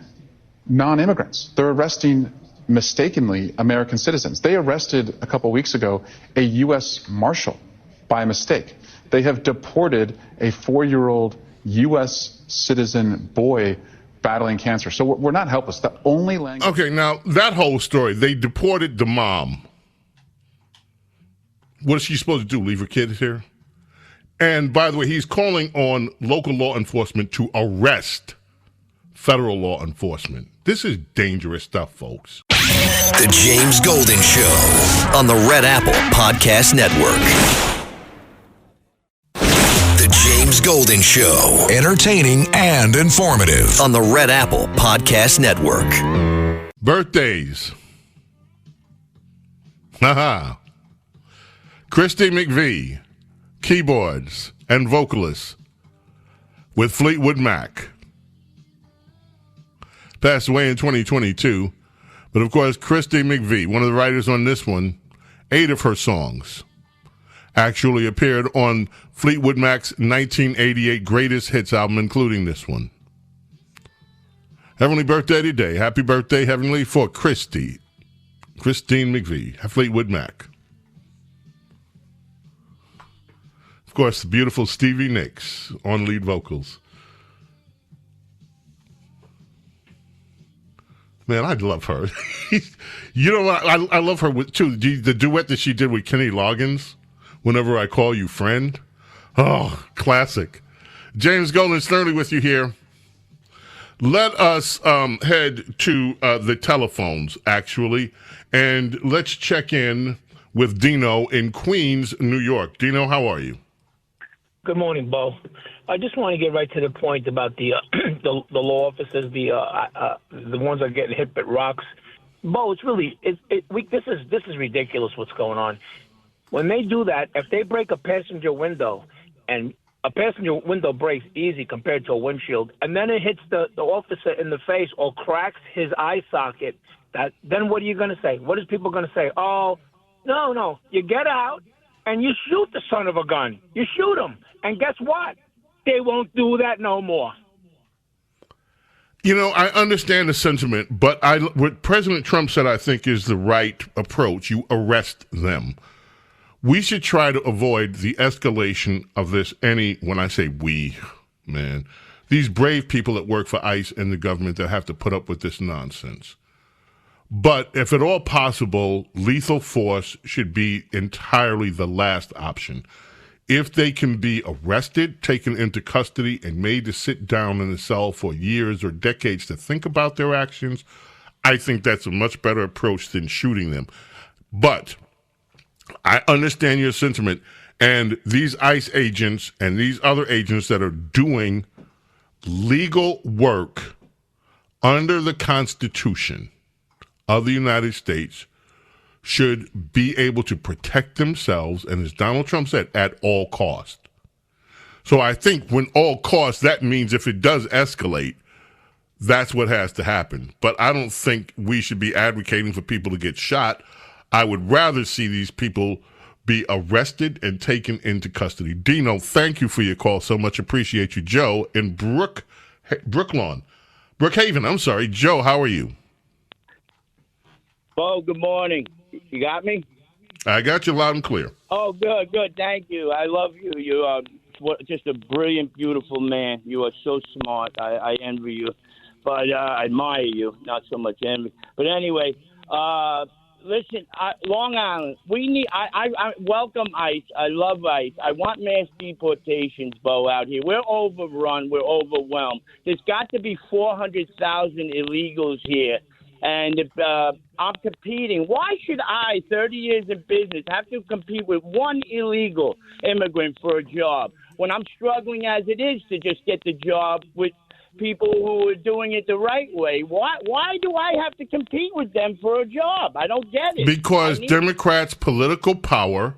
non-immigrants. They're arresting mistakenly American citizens. They arrested a couple weeks ago a U.S. Marshal by mistake. They have deported a 4-year-old U.S. citizen boy battling cancer. So we're not helpless. The only language... Okay, now, that whole story, they deported the mom. What is she supposed to do, leave her kids here? And, by the way, he's calling on local law enforcement to arrest federal law enforcement. This is dangerous stuff, folks. The James Golden Show on the Red Apple Podcast Network. The James Golden Show, entertaining and informative on the Red Apple Podcast Network. Birthdays. Haha. Christy McVie, keyboards and vocalist with Fleetwood Mac. Passed away in 2022. But of course, Christy McVie, one of the writers on this one, 8 of her songs actually appeared on Fleetwood Mac's 1988 Greatest Hits album, including this one. Heavenly birthday today. Happy birthday, Heavenly, for Christine McVie, Fleetwood Mac. Of course, the beautiful Stevie Nicks on lead vocals. Man, I love her. You know what? I love her too. The duet that she did with Kenny Loggins, Whenever I Call You Friend. Oh, classic. James Golden, Snerdley with you here. Let us head to the telephones, actually, and let's check in with Dino in Queens, New York. Dino, how are you? Good morning, Bo. I just want to get right to the point about the law officers, the ones that are getting hit with rocks. Bo, it's really this is ridiculous what's going on. When they do that, if they break a passenger window, and a passenger window breaks easy compared to a windshield, and then it hits the officer in the face or cracks his eye socket, then what are you going to say? What is people going to say? Oh, no, you get out and you shoot the son of a gun. You shoot him, and guess what? They won't do that no more. You know, I understand the sentiment, but what President Trump said I think is the right approach. You arrest them. We should try to avoid the escalation of this when I say we, man, these brave people that work for ICE and the government that have to put up with this nonsense. But if at all possible, lethal force should be entirely the last option. If they can be arrested, taken into custody, and made to sit down in a cell for years or decades to think about their actions, I think that's a much better approach than shooting them. But I understand your sentiment, and these ICE agents and these other agents that are doing legal work under the Constitution of the United States should be able to protect themselves, and as Donald Trump said, at all cost. So I think when all costs, that means if it does escalate, that's what has to happen. But I don't think we should be advocating for people to get shot. I would rather see these people be arrested and taken into custody. Dino, thank you for your call. So much appreciate you. Joe in Brookhaven. Joe, how are you? Bo, good morning. You got me? I got you loud and clear. Oh, good. Thank you. I love you. You are just a brilliant, beautiful man. You are so smart. I envy you. But I admire you, not so much envy. But anyway, listen, Long Island, I welcome ICE. I love ICE. I want mass deportations, Bo, out here. We're overrun. We're overwhelmed. There's got to be 400,000 illegals here. And if I'm competing, why should I, 30 years in business, have to compete with one illegal immigrant for a job when I'm struggling as it is to just get the job with people who are doing it the right way? Why do I have to compete with them for a job? I don't get it. Because Democrats' political power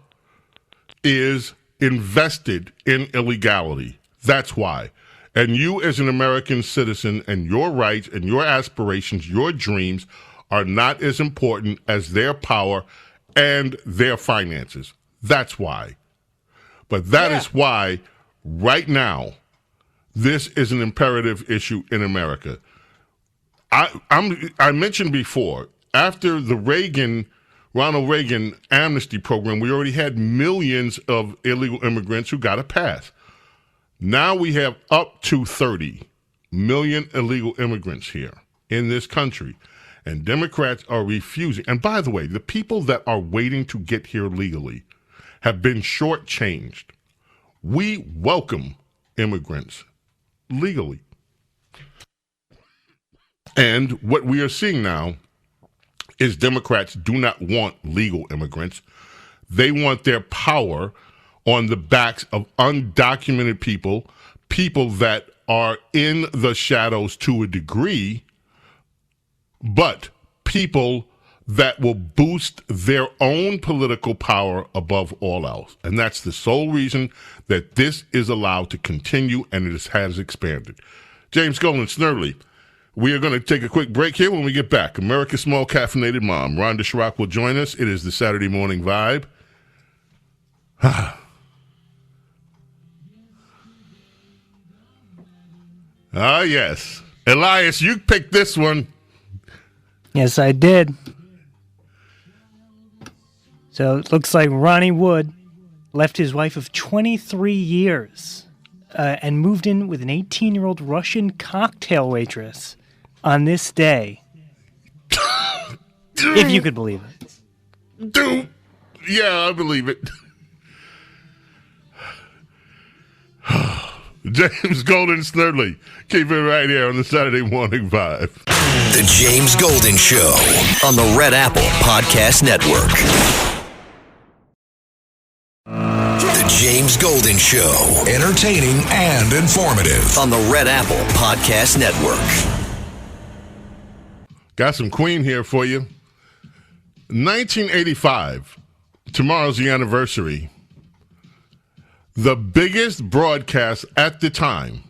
is invested in illegality. That's why. And you as an American citizen and your rights and your aspirations, your dreams are not as important as their power and their finances. That's why. But that is why right now this is an imperative issue in America. I mentioned before, after the Ronald Reagan amnesty program, we already had millions of illegal immigrants who got a pass. Now we have up to 30 million illegal immigrants here in this country, and Democrats are refusing. And by the way, the people that are waiting to get here legally have been shortchanged. We welcome immigrants legally. And what we are seeing now is Democrats do not want legal immigrants. They want their power on the backs of undocumented people that are in the shadows to a degree, but people that will boost their own political power above all else. And that's the sole reason that this is allowed to continue, and it has expanded. James Golden, Snerdley. We are going to take a quick break here. When we get back, America's Small Caffeinated Mom, Rhonda Schrock, will join us. It is the Saturday Morning Vibe. Ah, yes. Elias, you picked this one. Yes, I did. So it looks like Ronnie Wood left his wife of 23 years and moved in with an 18-year-old Russian cocktail waitress on this day. If you could believe it. Dude. Yeah, I believe it. James Golden, Snerdley. Keep it right here on the Saturday Morning Vibe. The James Golden Show on the Red Apple Podcast Network. The James Golden Show. Entertaining and informative on the Red Apple Podcast Network. Got some Queen here for you. 1985, tomorrow's the anniversary. The biggest broadcast at the time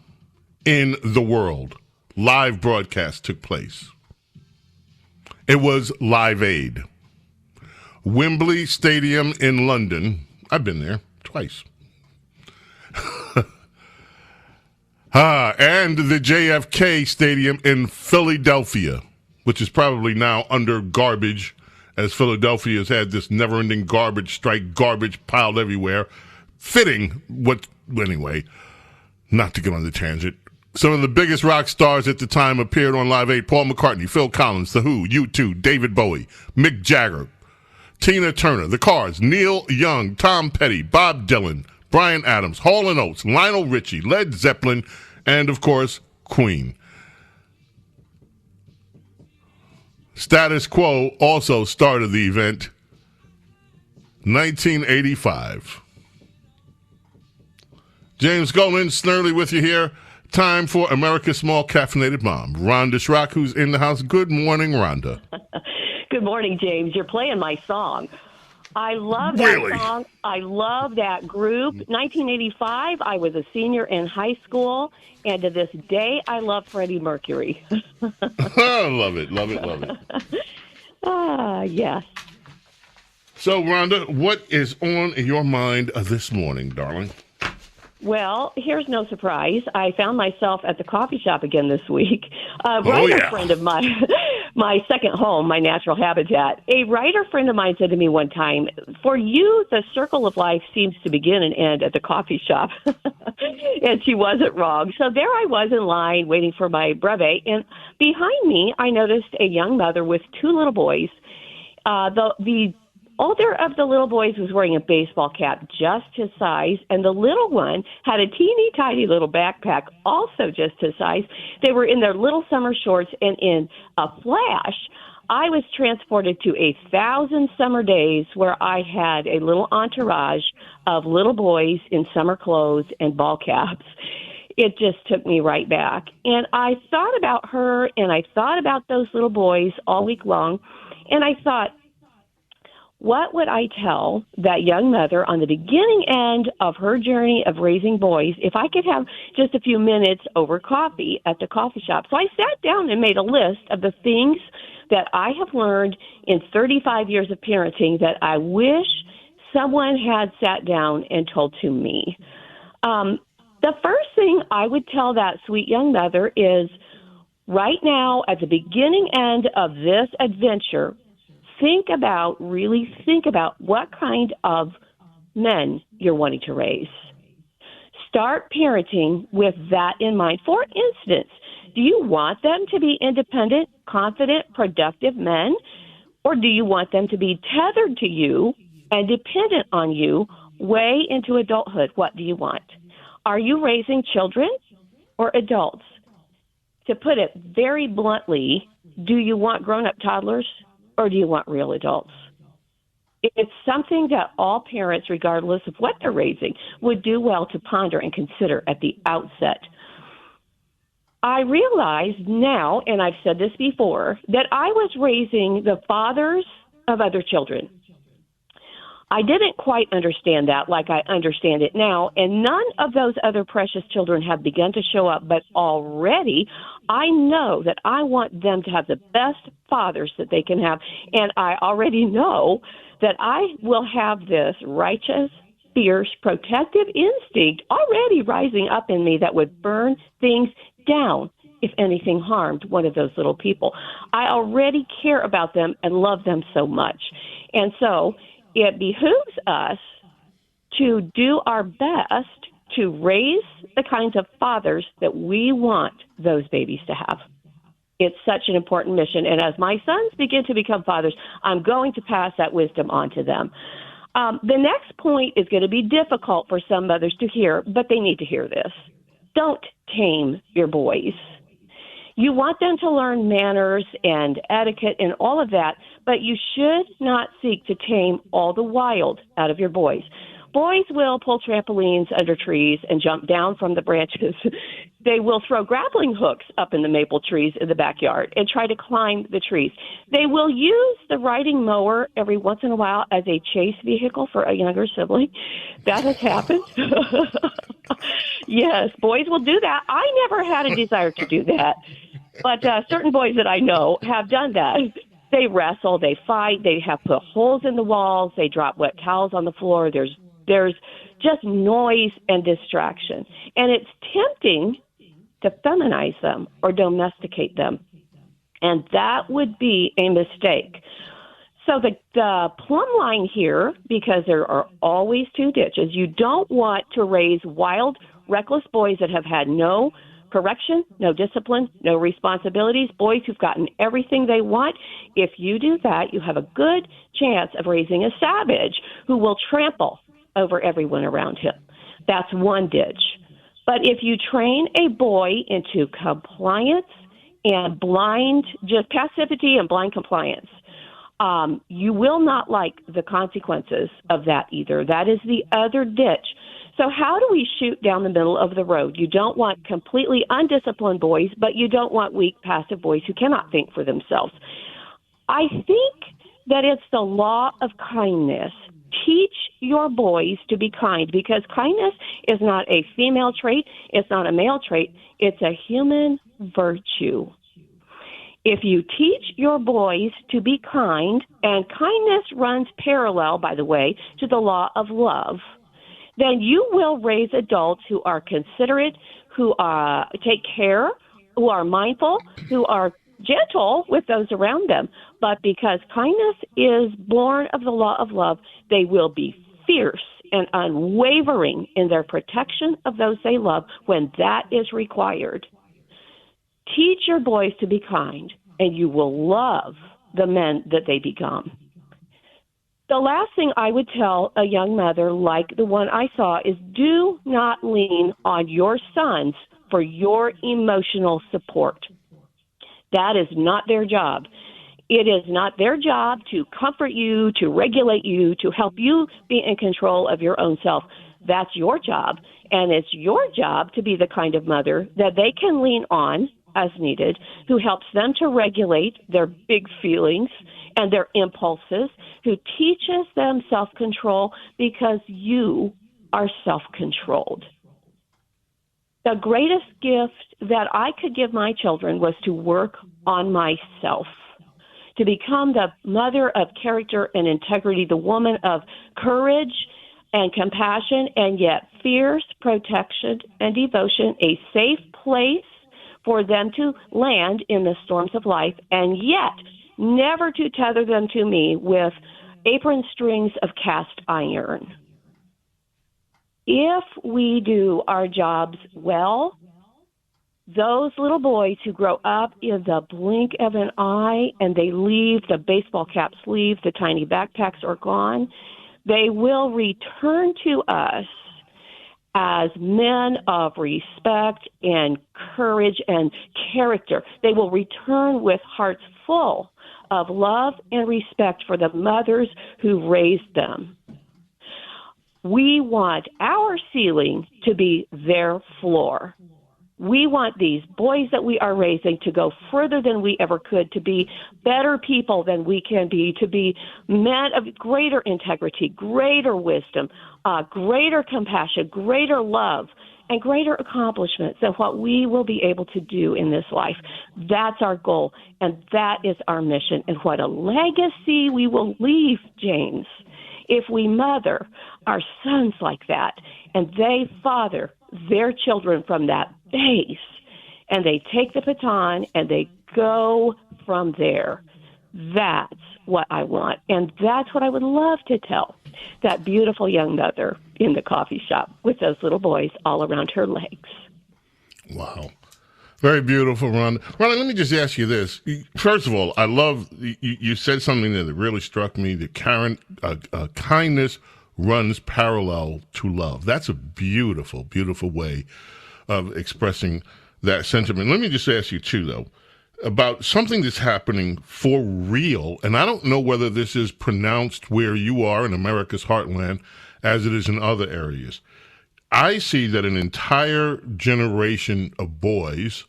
in the world, live broadcast, took place. It was Live Aid. Wembley Stadium in London. I've been there twice. And the JFK Stadium in Philadelphia, which is probably now under garbage, as Philadelphia has had this never-ending garbage strike, garbage piled everywhere. Fitting anyway, not to get on the tangent. Some of the biggest rock stars at the time appeared on Live Aid. Paul McCartney, Phil Collins, The Who, U2, David Bowie, Mick Jagger, Tina Turner, The Cars, Neil Young, Tom Petty, Bob Dylan, Bryan Adams, Hall & Oates, Lionel Richie, Led Zeppelin, and, of course, Queen. Status Quo also started the event. 1985. James Golden, Snerdley with you here. Time for America's Small Caffeinated Mom, Rhonda Schrock, who's in the house. Good morning, Rhonda. Good morning, James. You're playing my song. I love that song. I love that group. 1985, I was a senior in high school, and to this day, I love Freddie Mercury. Love it. Yes. So, Rhonda, what is on your mind this morning, darling? Well, here's no surprise. I found myself at the coffee shop again this week. A friend of mine, my second home, my natural habitat, a writer friend of mine said to me one time, for you, the circle of life seems to begin and end at the coffee shop. And she wasn't wrong. So there I was in line waiting for my brevet. And behind me, I noticed a young mother with two little boys. The older of the little boys was wearing a baseball cap just his size, and the little one had a teeny tiny little backpack also just his size. They were in their little summer shorts, and in a flash, I was transported to 1,000 summer days where I had a little entourage of little boys in summer clothes and ball caps. It just took me right back. And I thought about her, and I thought about those little boys all week long, and I thought, what would I tell that young mother on the beginning end of her journey of raising boys if I could have just a few minutes over coffee at the coffee shop? So I sat down and made a list of the things that I have learned in 35 years of parenting that I wish someone had sat down and told to me. The first thing I would tell that sweet young mother is right now at the beginning end of this adventure, really think about what kind of men you're wanting to raise. Start parenting with that in mind. For instance, do you want them to be independent, confident, productive men? Or do you want them to be tethered to you and dependent on you way into adulthood? What do you want? Are you raising children or adults? To put it very bluntly, do you want grown-up toddlers? Or do you want real adults? It's something that all parents, regardless of what they're raising, would do well to ponder and consider at the outset. I realize now, and I've said this before, that I was raising the fathers of other children. I didn't quite understand that like I understand it now, and none of those other precious children have begun to show up, but already I know that I want them to have the best fathers that they can have, and I already know that I will have this righteous, fierce, protective instinct already rising up in me that would burn things down if anything harmed one of those little people. I already care about them and love them so much, and so it behooves us to do our best to raise the kinds of fathers that we want those babies to have. It's such an important mission. And as my sons begin to become fathers, I'm going to pass that wisdom on to them. The next point is going to be difficult for some mothers to hear, but they need to hear this. Don't tame your boys. You want them to learn manners and etiquette and all of that, but you should not seek to tame all the wild out of your boys. boys will pull trampolines under trees and jump down from the branches. They will throw grappling hooks up in the maple trees in the backyard and try to climb the trees. They will use the riding mower every once in a while as a chase vehicle for a younger sibling. That has happened. Yes, boys will do that. I never had a desire to do that, but certain boys that I know have done that. They wrestle, they fight, they have put holes in the walls, they drop wet towels on the floor. There's just noise and distraction. And it's tempting to feminize them or domesticate them. And that would be a mistake. So the plumb line here, because there are always two ditches, you don't want to raise wild, reckless boys that have had no correction, no discipline, no responsibilities, boys who've gotten everything they want. If you do that, you have a good chance of raising a savage who will trample over everyone around him. That's one ditch. But if you train a boy into compliance and just passivity and blind compliance, you will not like the consequences of that either. That is the other ditch. So how do we shoot down the middle of the road? You don't want completely undisciplined boys, but you don't want weak, passive boys who cannot think for themselves. I think that it's the law of kindness. Teach your boys to be kind, because kindness is not a female trait. It's not a male trait. It's a human virtue. If you teach your boys to be kind, and kindness runs parallel, by the way, to the law of love, then you will raise adults who are considerate, who take care, who are mindful, who are gentle with those around them. But because kindness is born of the law of love, they will be fierce and unwavering in their protection of those they love when that is required. Teach your boys to be kind, and you will love the men that they become. The last thing I would tell a young mother like the one I saw is do not lean on your sons for your emotional support. That is not their job. It is not their job to comfort you, to regulate you, to help you be in control of your own self. That's your job. And it's your job to be the kind of mother that they can lean on as needed, who helps them to regulate their big feelings and their impulses, who teaches them self-control because you are self-controlled. The greatest gift that I could give my children was to work on myself, to become the mother of character and integrity, the woman of courage and compassion, and yet fierce protection and devotion, a safe place for them to land in the storms of life, and yet never to tether them to me with apron strings of cast iron. If we do our jobs well, those little boys who grow up in the blink of an eye and they leave, the baseball caps leave, the tiny backpacks are gone, they will return to us as men of respect and courage and character. They will return with hearts full of love and respect for the mothers who raised them. We want our ceiling to be their floor. We want these boys that we are raising to go further than we ever could, to be better people than we can be, to be men of greater integrity, greater wisdom, greater compassion, greater love, and greater accomplishments than what we will be able to do in this life. That's our goal, and that is our mission. And what a legacy we will leave, James, if we mother our sons like that, and they father their children from that base, and they take the baton and they go from there. That's what I want, and that's what I would love to tell that beautiful young mother in the coffee shop with those little boys all around her legs. Wow. Very beautiful, Rhonda. Rhonda, let me just ask you this. First of all, I love, you said something there that really struck me, that kindness runs parallel to love. That's a beautiful, beautiful way of expressing that sentiment. Let me just ask you, too, though, about something that's happening for real, and I don't know whether this is pronounced where you are in America's heartland as it is in other areas. I see that an entire generation of boys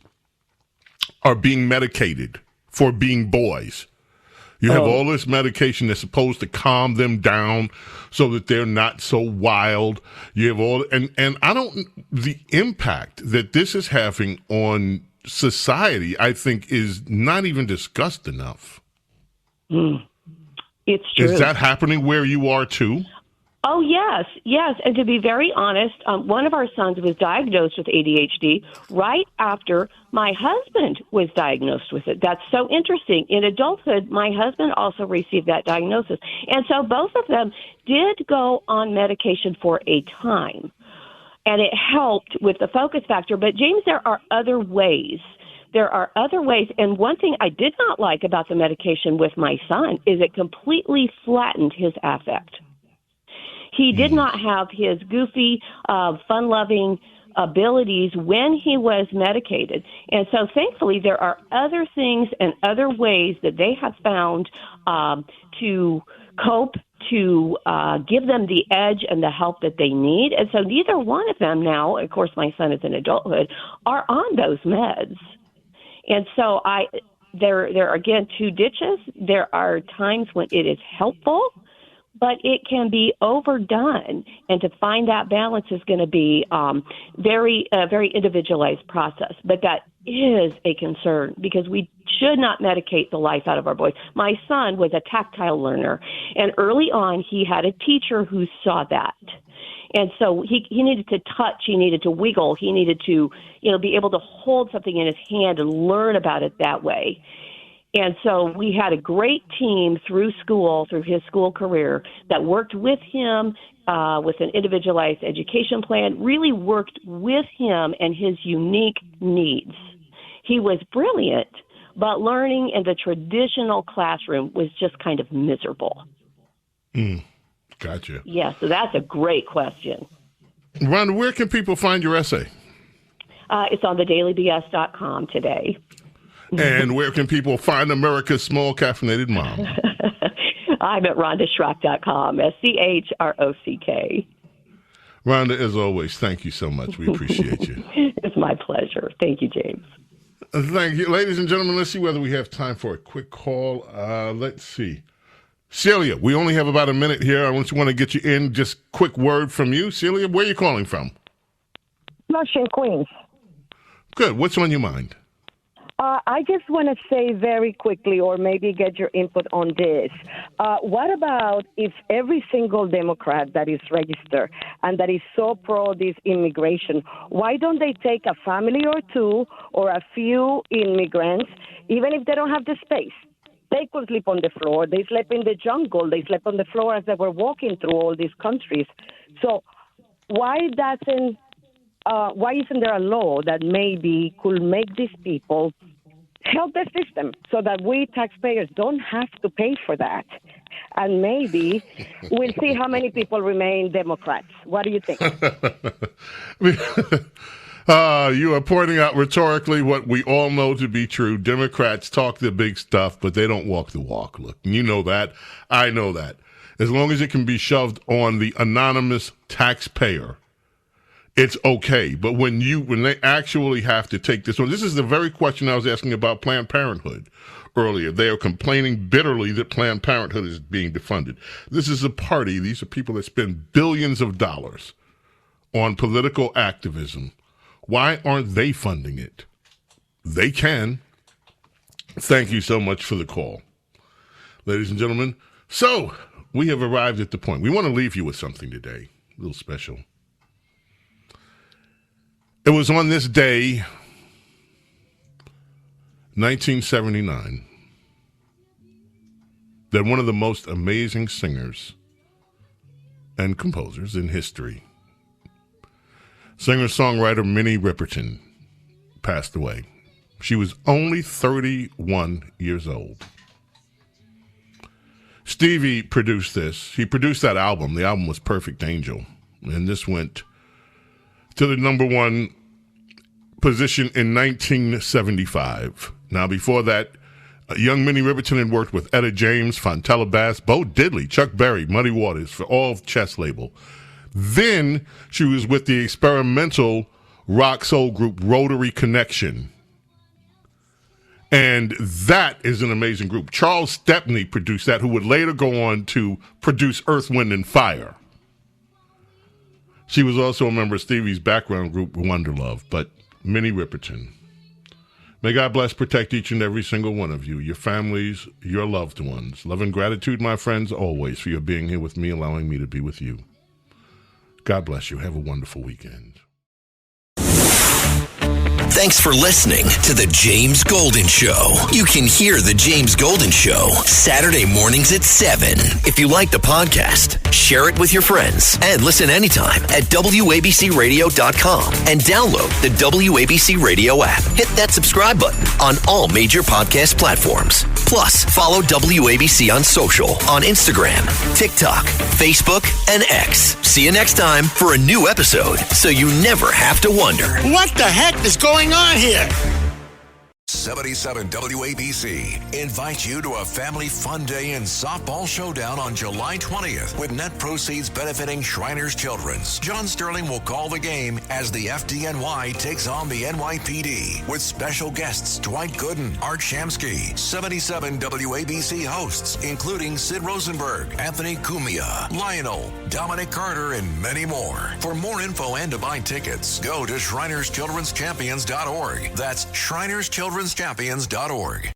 are being medicated for being boys. You have all this medication that's supposed to calm them down so that they're not so wild. You have all, and I don't, the impact that this is having on society, I think, is not even discussed enough. It's true. Is that happening where you are too? Oh, yes. And to be very honest, one of our sons was diagnosed with ADHD right after my husband was diagnosed with it. That's so interesting. In adulthood, my husband also received that diagnosis. And so both of them did go on medication for a time. And it helped with the focus factor. But, James, there are other ways. And one thing I did not like about the medication with my son is it completely flattened his affect. He did not have his goofy, fun-loving abilities when he was medicated. And so, thankfully, there are other things and other ways that they have found to cope, to give them the edge and the help that they need. And so neither one of them now, of course, my son is in adulthood, are on those meds. And so there are, again, two ditches. There are times when it is helpful, but it can be overdone. And to find that balance is going to be very individualized process. But that is a concern because we should not medicate the life out of our boys. My son was a tactile learner, and early on he had a teacher who saw that. And so he needed to touch, he needed to wiggle, he needed to, be able to hold something in his hand and learn about it that way. And so we had a great team through his school career, that worked with him with an individualized education plan, really worked with him and his unique needs. He was brilliant, but learning in the traditional classroom was just kind of miserable. Gotcha. Yeah, so that's a great question. Rhonda, where can people find your essay? It's on thedailybs.com today. And where can people find America's small caffeinated mom? I'm at rhondaschrock.com, SCHROCK. Rhonda, as always, thank you so much. We appreciate you. It's my pleasure. Thank you, James. Thank you. Ladies and gentlemen, let's see whether we have time for a quick call. Let's see. Celia, we only have about a minute here. I want to get you in. Just quick word from you. Celia, where are you calling from? Flushing, Queens. Good. What's on your mind? I just want to say very quickly, or maybe get your input on this. What about if every single Democrat that is registered and that is so pro this immigration, why don't they take a family or two or a few immigrants, even if they don't have the space? They could sleep on the floor. They slept in the jungle. They slept on the floor as they were walking through all these countries. So why isn't there a law that maybe could make these people help the system so that we taxpayers don't have to pay for that? And maybe we'll see how many people remain Democrats. What do you think? You are pointing out rhetorically what we all know to be true. Democrats talk the big stuff, but they don't walk the walk. Look, you know that. I know that. As long as it can be shoved on the anonymous taxpayer, it's okay. But when they actually have to take this on, this is the very question I was asking about Planned Parenthood earlier. They are complaining bitterly that Planned Parenthood is being defunded. This is a party. These are people that spend billions of dollars on political activism. Why aren't they funding it? They can. Thank you so much for the call, ladies and gentlemen. So we have arrived at the point. We want to leave you with something today, a little special. It was on this day, 1979, that one of the most amazing singers and composers in history, singer-songwriter Minnie Riperton, passed away. She was only 31 years old. Stevie produced this. He produced that album. The album was Perfect Angel. And this went to the number one position in 1975. Now, before that, young Minnie Riperton had worked with Etta James, Fontella Bass, Bo Diddley, Chuck Berry, Muddy Waters for all Chess label. Then she was with the experimental rock soul group Rotary Connection. And that is an amazing group. Charles Stepney produced that, who would later go on to produce Earth, Wind, and Fire. She was also a member of Stevie's background group, Wonderlove, but Minnie Riperton. May God bless, protect each and every single one of you, your families, your loved ones. Love and gratitude, my friends, always, for your being here with me, allowing me to be with you. God bless you. Have a wonderful weekend. Thanks for listening to The James Golden Show. You can hear The James Golden Show Saturday mornings at 7. If you like the podcast, share it with your friends and listen anytime at WABCRadio.com and download the WABC Radio app. Hit that subscribe button on all major podcast platforms. Plus, follow WABC on social on Instagram, TikTok, Facebook, and X. See you next time for a new episode so you never have to wonder. What the heck is going on here? 77 WABC invites you to a family fun day and softball showdown on July 20th with net proceeds benefiting Shriners Children's. John Sterling will call the game as the FDNY takes on the NYPD with special guests Dwight Gooden, Art Shamsky, 77 WABC hosts including Sid Rosenberg, Anthony Cumia, Lionel, Dominic Carter, and many more. For more info and to buy tickets, go to ShrinersChildren'sChampions.org. That's ShrinersChildren'sChampions.org.